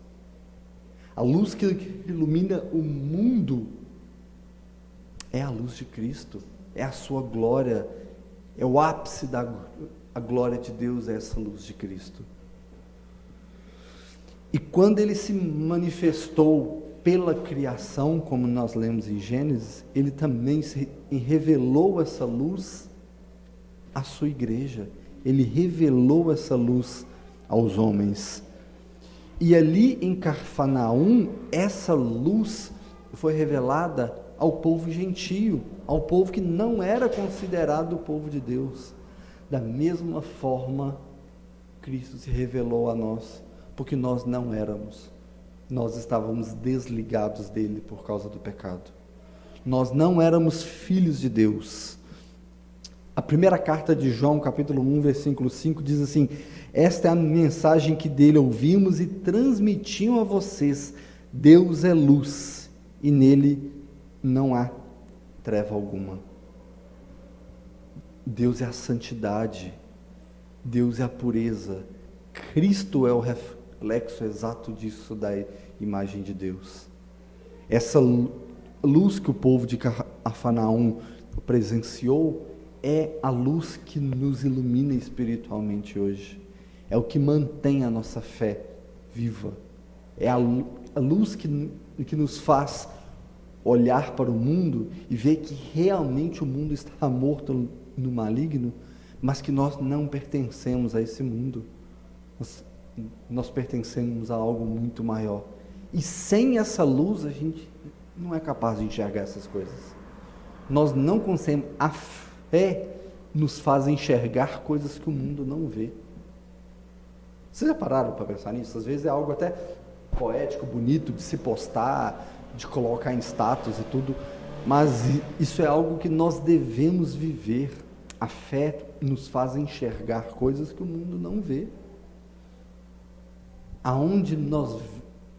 A luz que ilumina o mundo é a luz de Cristo, é a sua glória, é o ápice da glória de Deus, é essa luz de Cristo. E quando ele se manifestou pela criação, como nós lemos em Gênesis, ele também revelou essa luz à sua igreja. Ele revelou essa luz aos homens. E ali em Cafarnaum, essa luz foi revelada ao povo gentio, ao povo que não era considerado o povo de Deus. Da mesma forma, Cristo se revelou a nós, porque nós não éramos. Nós estávamos desligados dele por causa do pecado. Nós não éramos filhos de Deus. A primeira carta de João, capítulo 1, versículo 5, diz assim: esta é a mensagem que dele ouvimos e transmitimos a vocês. Deus é luz e nele não há treva alguma. Deus é a santidade, Deus é a pureza. Cristo é o reflexo exato disso, da imagem de Deus. Essa luz que o povo de Cafarnaum presenciou é a luz que nos ilumina espiritualmente hoje. É o que mantém a nossa fé viva. É a luz que nos faz olhar para o mundo e ver que realmente o mundo está morto no maligno, mas que nós não pertencemos a esse mundo. Nós pertencemos a algo muito maior. E sem essa luz, a gente não é capaz de enxergar essas coisas. Nós não conseguimos. A fé nos faz enxergar coisas que o mundo não vê. Vocês já pararam para pensar nisso? Às vezes é algo até poético, bonito, de se postar, de colocar em status e tudo, mas isso é algo que nós devemos viver. A fé nos faz enxergar coisas que o mundo não vê. Aonde nós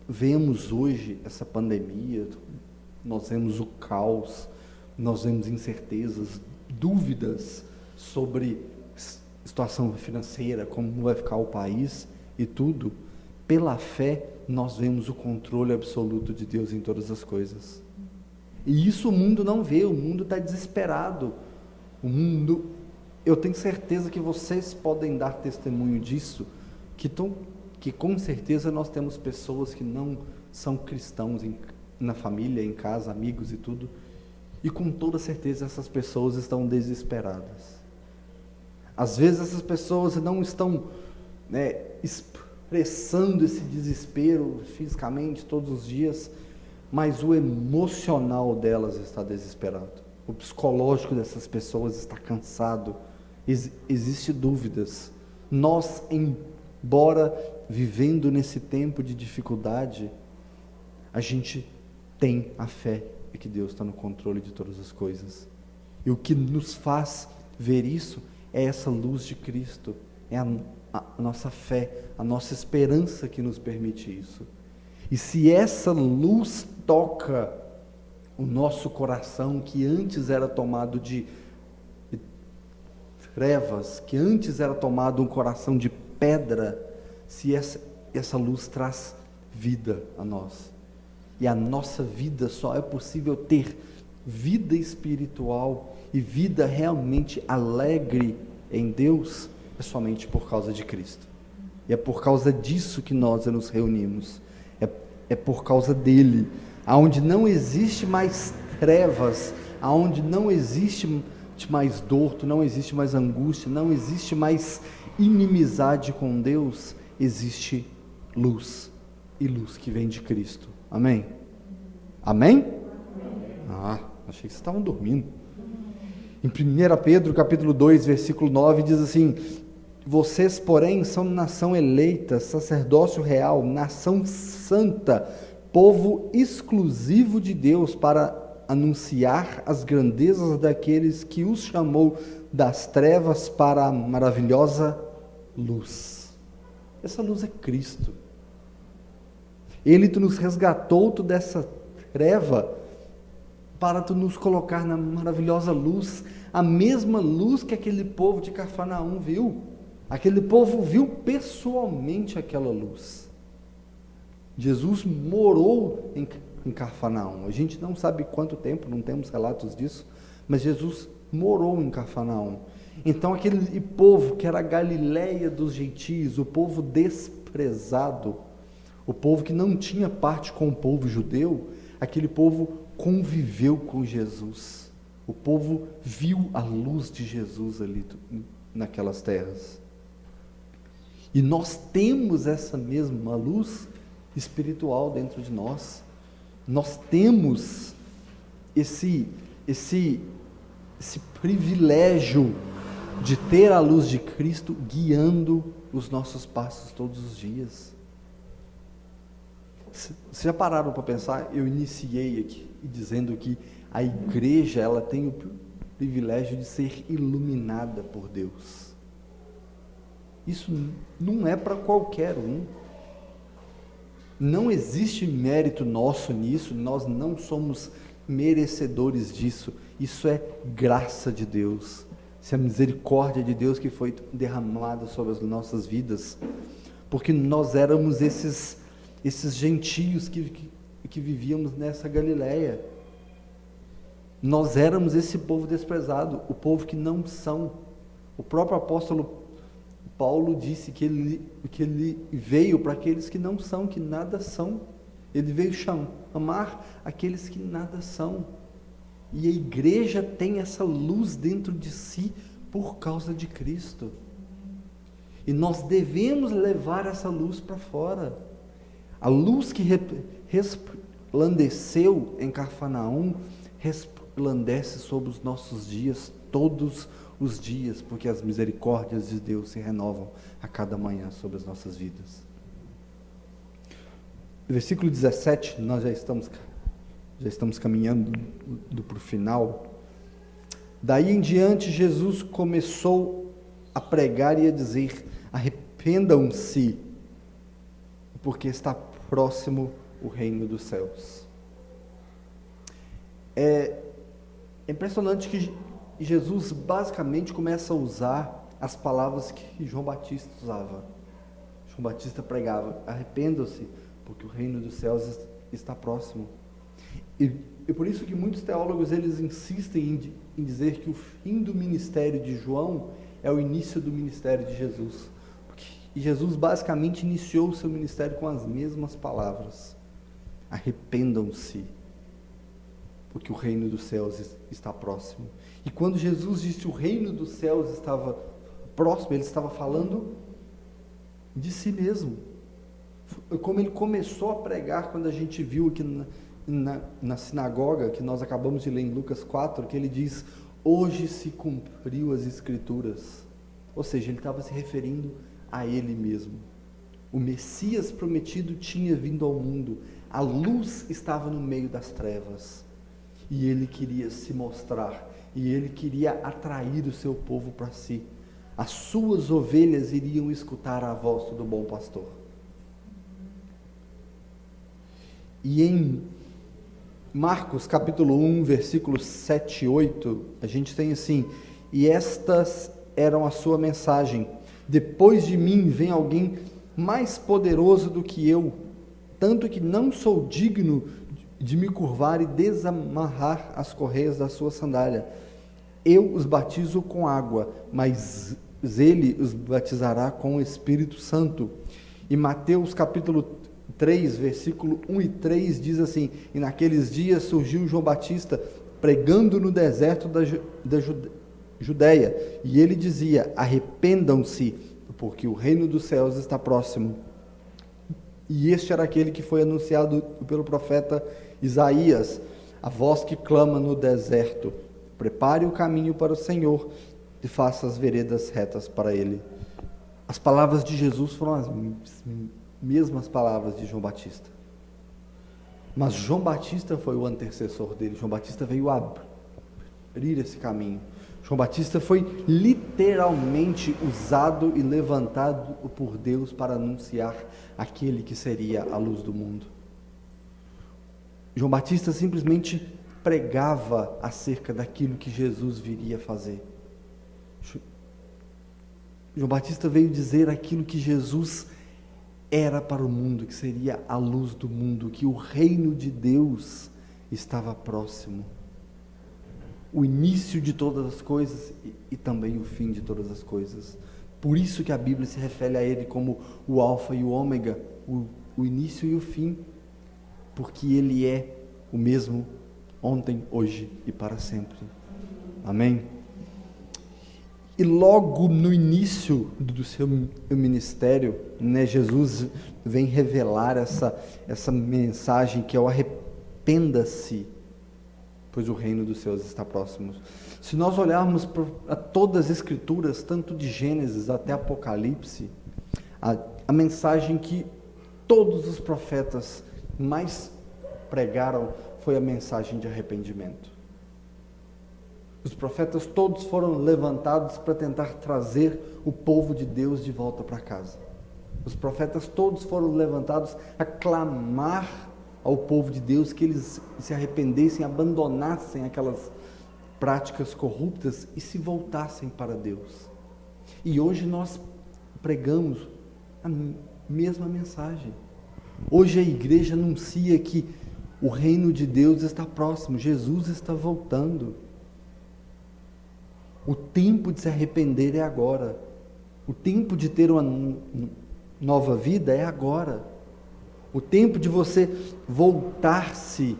vemos hoje essa pandemia, nós vemos o caos, nós vemos incertezas, dúvidas sobre situação financeira, como vai ficar o país e tudo. Pela fé, nós vemos o controle absoluto de Deus em todas as coisas. E isso o mundo não vê, o mundo está desesperado. O mundo, eu tenho certeza que vocês podem dar testemunho disso, que com certeza nós temos pessoas que não são cristãos na família, em casa, amigos e tudo, e com toda certeza essas pessoas estão desesperadas. Às vezes essas pessoas não estão expressando esse desespero fisicamente todos os dias, mas o emocional delas está desesperado. O psicológico dessas pessoas está cansado. Existem dúvidas. Nós, embora vivendo nesse tempo de dificuldade, a gente tem a fé de que Deus está no controle de todas as coisas. E o que nos faz ver isso é essa luz de Cristo, é a nossa fé, a nossa esperança que nos permite isso. E se essa luz toca o nosso coração, que antes era tomado de trevas, que antes era tomado um coração de pedra, se essa luz traz vida a nós. E a nossa vida só é possível ter vida espiritual e vida realmente alegre em Deus, é somente por causa de Cristo. E é por causa disso que nós nos reunimos. É por causa dele. Aonde não existe mais trevas, aonde não existe mais dor, não existe mais angústia, não existe mais inimizade com Deus, existe luz. E luz que vem de Cristo. Amém? Amém? Ah, achei que vocês estavam dormindo. Em 1 Pedro, capítulo 2, versículo 9, diz assim: vocês, porém, são nação eleita, sacerdócio real, nação santa, povo exclusivo de Deus, para anunciar as grandezas daqueles que os chamou das trevas para a maravilhosa luz. Essa luz é Cristo. Ele nos resgatou dessa treva para nos colocar na maravilhosa luz, a mesma luz que aquele povo de Cafarnaum viu. Aquele povo viu pessoalmente aquela luz. Jesus morou em Cafarnaum. A gente não sabe quanto tempo, não temos relatos disso, mas Jesus morou em Cafarnaum. Então aquele povo que era a Galileia dos gentios, o povo desprezado, o povo que não tinha parte com o povo judeu, aquele povo conviveu com Jesus. O povo viu a luz de Jesus ali naquelas terras. E nós temos essa mesma luz espiritual dentro de nós. Nós temos esse privilégio de ter a luz de Cristo guiando os nossos passos todos os dias. Vocês já pararam para pensar? Eu iniciei aqui dizendo que a igreja, ela tem o privilégio de ser iluminada por Deus. Isso não é para qualquer um. Não existe mérito nosso nisso, nós não somos merecedores disso. Isso é graça de Deus. Isso é a misericórdia de Deus que foi derramada sobre as nossas vidas. Porque nós éramos esses gentios que vivíamos nessa Galileia. Nós éramos esse povo desprezado, o povo que não são. O próprio apóstolo Paulo disse que ele veio para aqueles que não são, que nada são. Ele veio amar aqueles que nada são. E a igreja tem essa luz dentro de si por causa de Cristo. E nós devemos levar essa luz para fora. A luz que resplandeceu em Cafarnaum resplandece sobre os nossos dias, todos os dias, porque as misericórdias de Deus se renovam a cada manhã sobre as nossas vidas. Versículo 17, nós já estamos caminhando para o final. Daí em diante, Jesus começou a pregar e a dizer: arrependam-se, porque está próximo o reino dos céus. É impressionante que Jesus basicamente começa a usar as palavras que João Batista usava. João Batista pregava: arrependam-se, porque o reino dos céus está próximo. E por isso que muitos teólogos eles insistem em dizer que o fim do ministério de João é o início do ministério de Jesus. E Jesus basicamente iniciou o seu ministério com as mesmas palavras: arrependam-se, porque o reino dos céus está próximo. E quando Jesus disse que o reino dos céus estava próximo, ele estava falando de si mesmo. Como ele começou a pregar quando a gente viu aqui na sinagoga, que nós acabamos de ler em Lucas 4, que ele diz: hoje se cumpriu as Escrituras. Ou seja, ele estava se referindo a ele mesmo. O Messias prometido tinha vindo ao mundo, a luz estava no meio das trevas, e ele queria se mostrar, e ele queria atrair o seu povo para si. As suas ovelhas iriam escutar a voz do bom pastor. E em Marcos capítulo 1, versículos 7 e 8, a gente tem assim: e estas eram a sua mensagem: depois de mim vem alguém mais poderoso do que eu, tanto que não sou digno de me curvar e desamarrar as correias da sua sandália. Eu os batizo com água, mas ele os batizará com o Espírito Santo. E Mateus capítulo 3, versículo 1 e 3 diz assim: e naqueles dias surgiu João Batista pregando no deserto da Judéia, e ele dizia: arrependam-se, porque o reino dos céus está próximo. E este era aquele que foi anunciado pelo profeta Isaías, a voz que clama no deserto: prepare o caminho para o Senhor e faça as veredas retas para ele. As palavras de Jesus foram as mesmas palavras de João Batista. Mas João Batista foi o antecessor dele. João Batista veio abrir esse caminho. João Batista foi literalmente usado e levantado por Deus para anunciar aquele que seria a luz do mundo. João Batista simplesmente pregava acerca daquilo que Jesus viria fazer. João Batista veio dizer aquilo que Jesus era para o mundo, que seria a luz do mundo, que o reino de Deus estava próximo. O início de todas as coisas e também o fim de todas as coisas. Por isso que a Bíblia se refere a ele como o alfa e o ômega, o início e o fim, porque ele é o mesmo ontem, hoje e para sempre. Amém? E logo no início do seu ministério, né, Jesus vem revelar essa mensagem que é o arrependa-se, pois o reino dos céus está próximo. Se nós olharmos para todas as escrituras, tanto de Gênesis até Apocalipse, a mensagem que todos os profetas mais pregaram foi a mensagem de arrependimento. Os profetas todos foram levantados para tentar trazer o povo de Deus de volta para casa. Os profetas todos foram levantados a clamar ao povo de Deus que eles se arrependessem, abandonassem aquelas práticas corruptas e se voltassem para Deus. E hoje nós pregamos a mesma mensagem. Hoje a igreja anuncia que o reino de Deus está próximo, Jesus está voltando. O tempo de se arrepender é agora. O tempo de ter uma nova vida é agora. O tempo de você voltar-se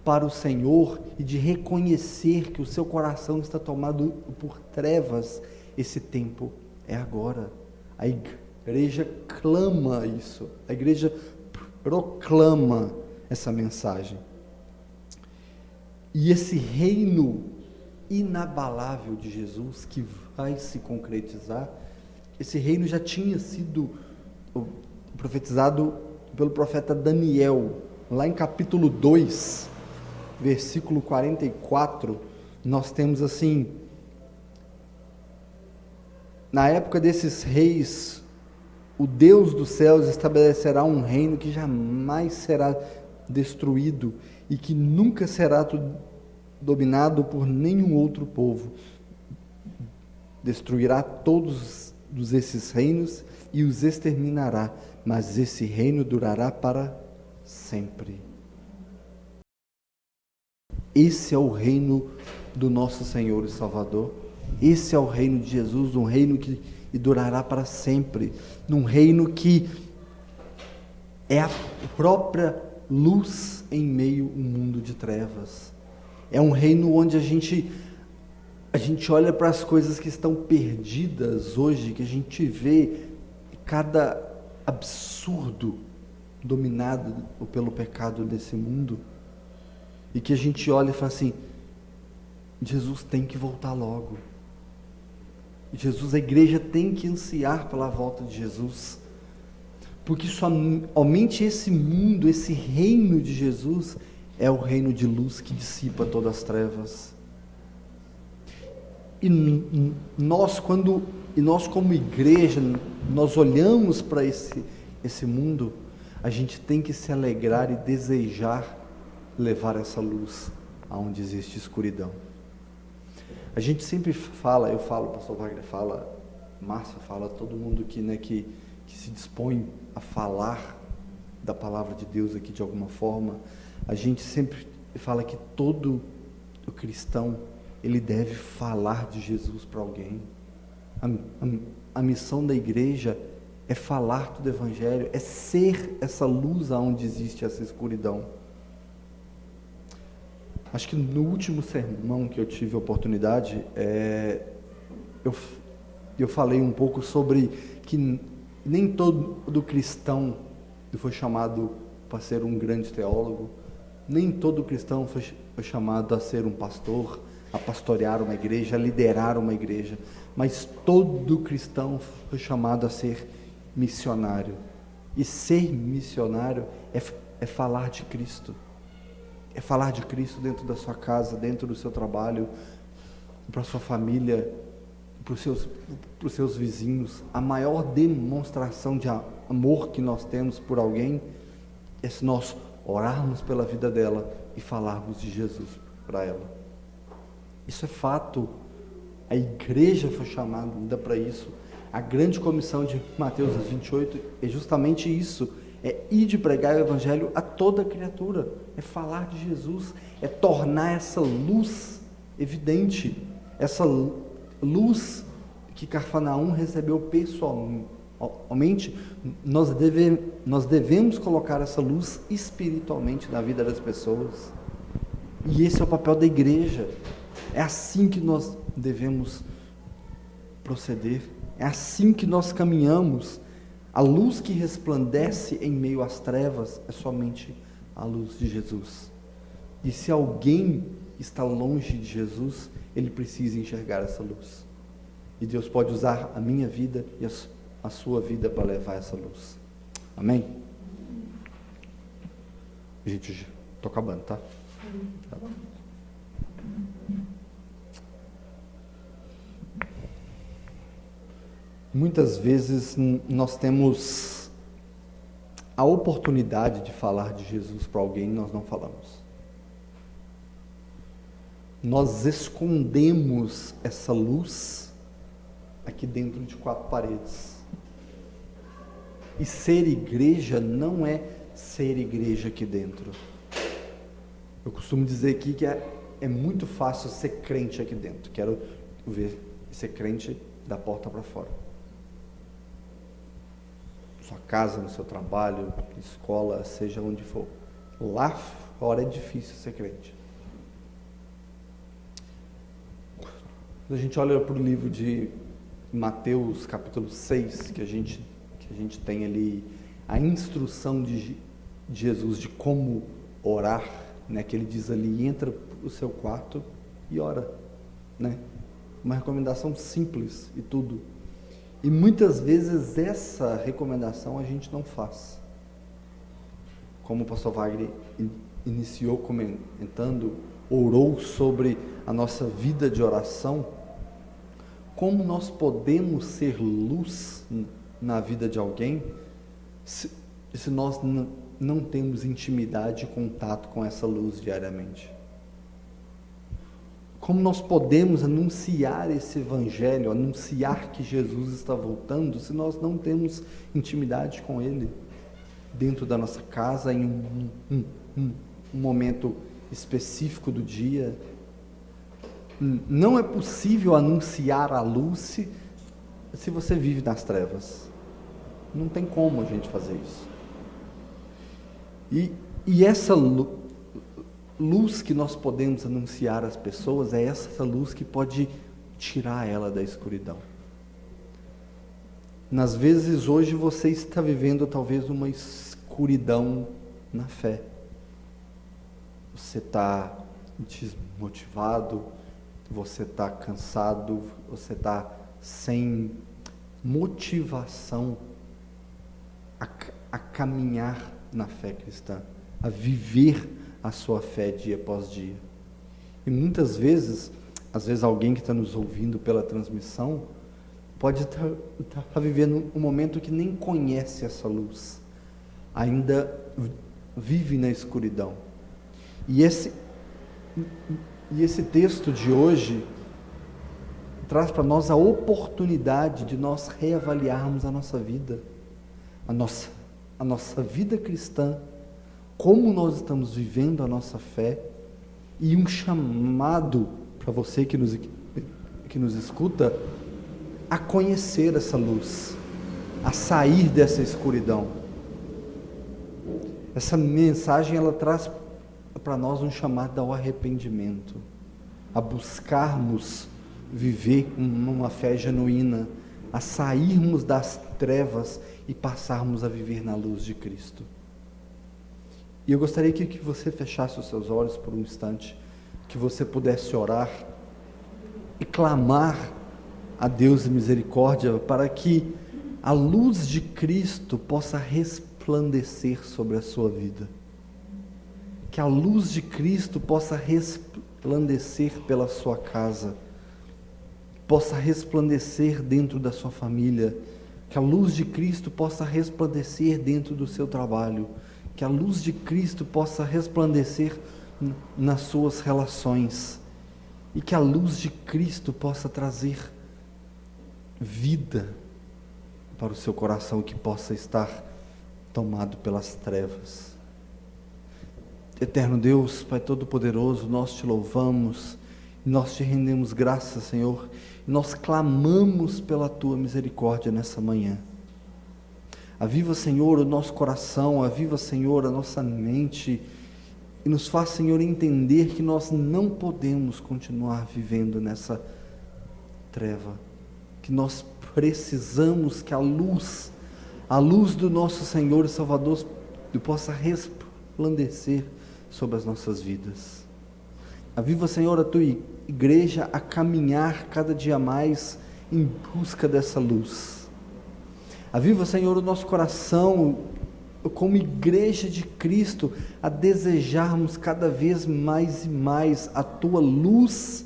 para o Senhor e de reconhecer que o seu coração está tomado por trevas, esse tempo é agora. A igreja clama isso. A igreja proclama essa mensagem. E esse reino inabalável de Jesus que vai se concretizar, esse reino já tinha sido profetizado pelo profeta Daniel, lá em capítulo 2, versículo 44, nós temos assim: na época desses reis, o Deus dos céus estabelecerá um reino que jamais será destruído e que nunca será dominado por nenhum outro povo. Destruirá todos esses reinos e os exterminará, mas esse reino durará para sempre. Esse é o reino do nosso Senhor e Salvador. Esse é o reino de Jesus, um reino que durará para sempre, num reino que é a própria luz em meio a um mundo de trevas. É um reino onde a gente olha para as coisas que estão perdidas hoje, que a gente vê cada absurdo dominado pelo pecado desse mundo, e que a gente olha e fala assim: Jesus tem que voltar logo. Jesus, a igreja tem que ansiar pela volta de Jesus, porque somente esse mundo, esse reino de Jesus é o reino de luz que dissipa todas as trevas. E nós como igreja, nós olhamos para esse mundo, a gente tem que se alegrar e desejar levar essa luz aonde existe escuridão. A gente sempre fala, eu falo, o pastor Wagner fala, Márcia fala, todo mundo que se dispõe a falar da palavra de Deus aqui de alguma forma, a gente sempre fala que todo o cristão, ele deve falar de Jesus para alguém. A missão da igreja é falar do Evangelho, é ser essa luz aonde existe essa escuridão. Acho que no último sermão que eu tive a oportunidade, eu falei um pouco sobre que nem todo cristão foi chamado para ser um grande teólogo, nem todo cristão foi chamado a ser um pastor, a pastorear uma igreja, a liderar uma igreja, mas todo cristão foi chamado a ser missionário. E ser missionário é falar de Cristo. É falar de Cristo dentro da sua casa, dentro do seu trabalho, para a sua família, para os seus vizinhos. A maior demonstração de amor que nós temos por alguém é se nós orarmos pela vida dela e falarmos de Jesus para ela. Isso é fato. A igreja foi chamada para isso. A grande comissão de Mateus 28 é justamente isso. É ir de pregar o evangelho a toda criatura. É falar de Jesus. É tornar essa luz evidente. Essa luz que Cafarnaum recebeu pessoalmente. Nós devemos colocar essa luz espiritualmente na vida das pessoas. E esse é o papel da igreja. É assim que nós devemos proceder. É assim que nós caminhamos. A luz que resplandece em meio às trevas é somente a luz de Jesus. E se alguém está longe de Jesus, ele precisa enxergar essa luz. E Deus pode usar a minha vida e a sua vida para levar essa luz. Amém? Gente, estou acabando, tá? Tá bom. Muitas vezes nós temos a oportunidade de falar de Jesus para alguém e nós não falamos. Nós escondemos essa luz aqui dentro de 4 paredes. E ser igreja não é ser igreja aqui dentro. Eu costumo dizer aqui que é muito fácil ser crente aqui dentro. Quero ver ser crente da porta para fora. Sua casa, no seu trabalho, escola, seja onde for. Lá fora é difícil ser crente. Quando a gente olha para o livro de Mateus, capítulo 6, que a gente tem ali a instrução de Jesus de como orar, né? Que ele diz ali, entra para o seu quarto e ora, né? Uma recomendação simples e tudo. E muitas vezes essa recomendação a gente não faz. Como o pastor Wagner iniciou comentando, orou sobre a nossa vida de oração, como nós podemos ser luz na vida de alguém se nós não temos intimidade e contato com essa luz diariamente? Como nós podemos anunciar esse evangelho, anunciar que Jesus está voltando, se nós não temos intimidade com Ele dentro da nossa casa, em um momento específico do dia? Não é possível anunciar a luz se você vive nas trevas. Não tem como a gente fazer isso. E essa luz que nós podemos anunciar às pessoas é essa luz que pode tirar ela da escuridão. Nas vezes hoje você está vivendo talvez uma escuridão na fé. Você está desmotivado, você está cansado, você está sem motivação a caminhar na fé cristã, a viver a sua fé dia após dia. E muitas vezes, às vezes alguém que está nos ouvindo pela transmissão, pode estar vivendo um momento que nem conhece essa luz, ainda vive na escuridão. E esse texto de hoje traz para nós a oportunidade de nós reavaliarmos a nossa vida, a nossa vida cristã, como nós estamos vivendo a nossa fé, e um chamado para você que nos escuta, a conhecer essa luz, a sair dessa escuridão. Essa mensagem, ela traz para nós um chamado ao arrependimento, a buscarmos viver uma fé genuína, a sairmos das trevas e passarmos a viver na luz de Cristo. E eu gostaria que você fechasse os seus olhos por um instante, que você pudesse orar e clamar a Deus de misericórdia para que a luz de Cristo possa resplandecer sobre a sua vida. Que a luz de Cristo possa resplandecer pela sua casa, possa resplandecer dentro da sua família, que a luz de Cristo possa resplandecer dentro do seu trabalho, que a luz de Cristo possa resplandecer nas suas relações, e que a luz de Cristo possa trazer vida para o seu coração, que possa estar tomado pelas trevas. Eterno Deus, Pai Todo-Poderoso, nós te louvamos, nós te rendemos graças, Senhor, e nós clamamos pela tua misericórdia nessa manhã. Aviva, Senhor, o nosso coração, aviva, Senhor, a nossa mente, e nos faz, Senhor, entender que nós não podemos continuar vivendo nessa treva, que nós precisamos que a luz do nosso Senhor e Salvador possa resplandecer sobre as nossas vidas. Aviva, Senhor, a tua igreja a caminhar cada dia mais em busca dessa luz. Aviva, Senhor, o nosso coração como igreja de Cristo a desejarmos cada vez mais e mais a tua luz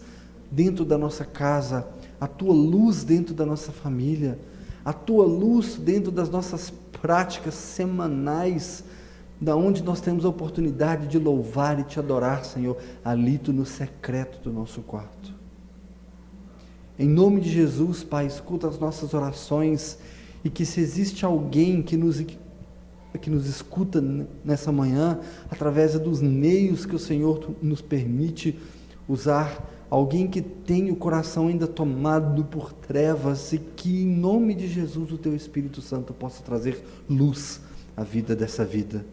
dentro da nossa casa, a tua luz dentro da nossa família, a tua luz dentro das nossas práticas semanais, da onde nós temos a oportunidade de louvar e te adorar, Senhor, ali no secreto do nosso quarto. Em nome de Jesus, Pai, escuta as nossas orações, e que se existe alguém que nos escuta nessa manhã, através dos meios que o Senhor nos permite usar, alguém que tem o coração ainda tomado por trevas, e que em nome de Jesus o teu Espírito Santo possa trazer luz à vida dessa vida.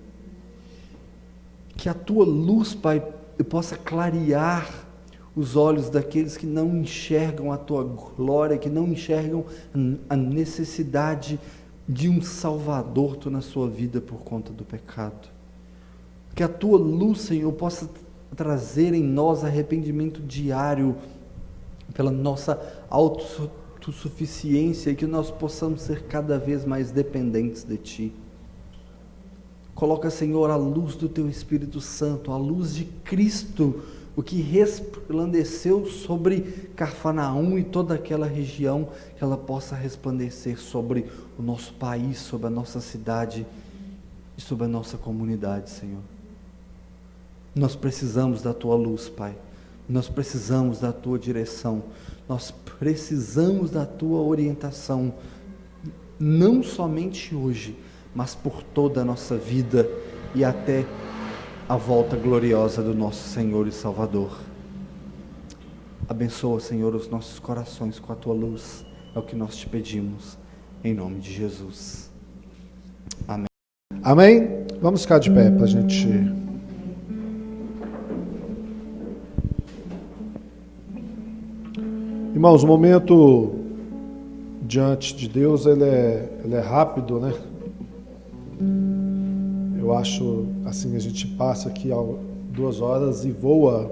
Que a tua luz, Pai, possa clarear os olhos daqueles que não enxergam a tua glória, que não enxergam a necessidade de um Salvador na sua vida por conta do pecado. Que a tua luz, Senhor, possa trazer em nós arrependimento diário pela nossa autossuficiência, e que nós possamos ser cada vez mais dependentes de Ti. Coloca, Senhor, a luz do Teu Espírito Santo, a luz de Cristo, o que resplandeceu sobre Cafarnaum e toda aquela região, que ela possa resplandecer sobre o nosso país, sobre a nossa cidade e sobre a nossa comunidade, Senhor. Nós precisamos da Tua luz, Pai. Nós precisamos da Tua direção. Nós precisamos da Tua orientação, não somente hoje, mas por toda a nossa vida e até a volta gloriosa do nosso Senhor e Salvador. Abençoa, Senhor, os nossos corações com a Tua luz. É o que nós te pedimos, em nome de Jesus. Amém. Amém? Vamos ficar de pé para a gente... Irmãos, o momento diante de Deus, ele é rápido, né? Eu acho, assim, a gente passa aqui 2 horas e voa,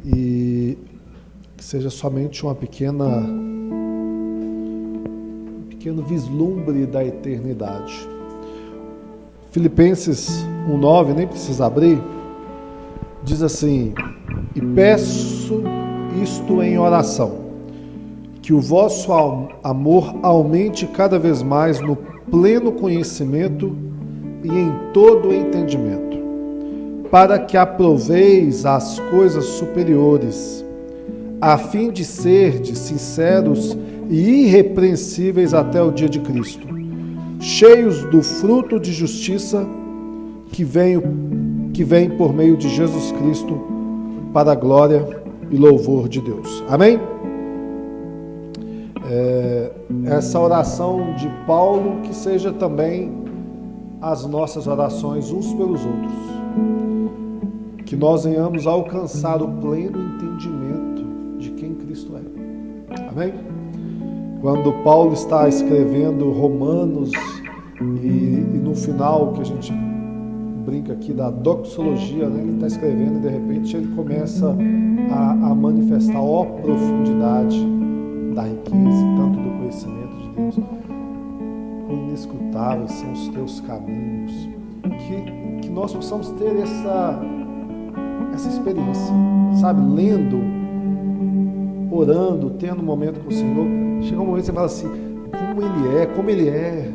e que seja somente um pequeno vislumbre da eternidade. Filipenses 1:9, nem precisa abrir, diz assim: e peço isto em oração, que o vosso amor aumente cada vez mais no pleno conhecimento e em todo o entendimento, para que aproveis as coisas superiores, a fim de serdes sinceros e irrepreensíveis até o dia de Cristo, cheios do fruto de justiça que vem por meio de Jesus Cristo, para a glória e louvor de Deus. Amém? essa oração de Paulo que seja também as nossas orações uns pelos outros. Que nós venhamos alcançar o pleno entendimento de quem Cristo é. Amém? Quando Paulo está escrevendo Romanos e no final que a gente brinca aqui da doxologia, né? Ele está escrevendo e de repente ele começa a manifestar a profundidade da riqueza, tanto do conhecimento de Deus. Quão inescrutáveis são os teus caminhos. Que nós possamos ter essa experiência, sabe? Lendo, orando, tendo um momento com o Senhor. Chega um momento que você fala assim, como Ele é,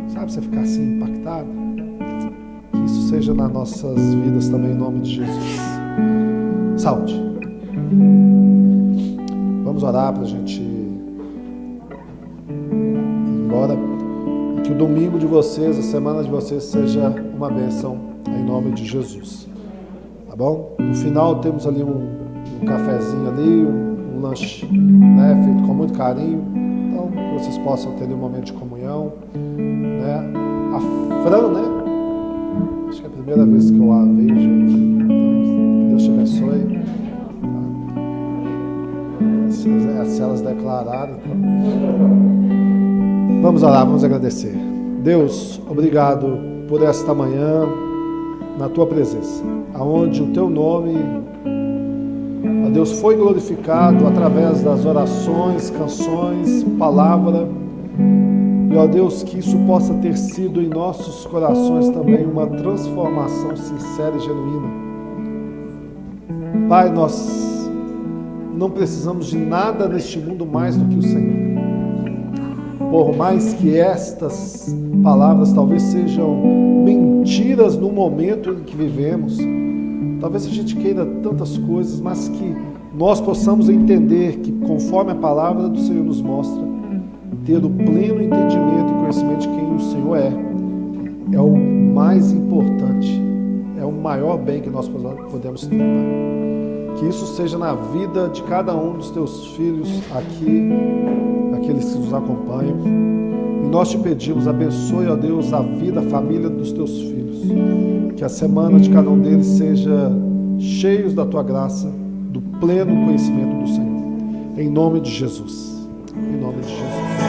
sabe? Você ficar assim impactado. Que isso seja nas nossas vidas também, em nome de Jesus. Saúde. Vamos orar para a gente ir embora. E que o domingo de vocês, a semana de vocês, seja uma bênção em nome de Jesus. Tá bom? No final temos ali um cafezinho ali, um lanche, né, feito com muito carinho. Então, que vocês possam ter um momento de comunhão, né? A Fran, né? Acho que é a primeira vez que eu a vejo aqui. Então, Deus te abençoe. Se elas declararam, então... Vamos orar, vamos agradecer. Deus, obrigado por esta manhã na Tua presença, aonde o Teu nome, ó Deus, foi glorificado através das orações, canções, palavra. E ó Deus, que isso possa ter sido em nossos corações também uma transformação sincera e genuína. Pai, nós não precisamos de nada neste mundo mais do que o Senhor. Por mais que estas palavras talvez sejam mentiras no momento em que vivemos, talvez a gente queira tantas coisas, mas que nós possamos entender que, conforme a palavra do Senhor nos mostra, ter o pleno entendimento e conhecimento de quem o Senhor é o mais importante, é o maior bem que nós podemos ter, Pai. Que isso seja na vida de cada um dos teus filhos aqui, aqueles que nos acompanham. E nós te pedimos, abençoe, ó Deus, a vida, a família dos teus filhos. Que a semana de cada um deles seja cheios da tua graça, do pleno conhecimento do Senhor. Em nome de Jesus. Em nome de Jesus.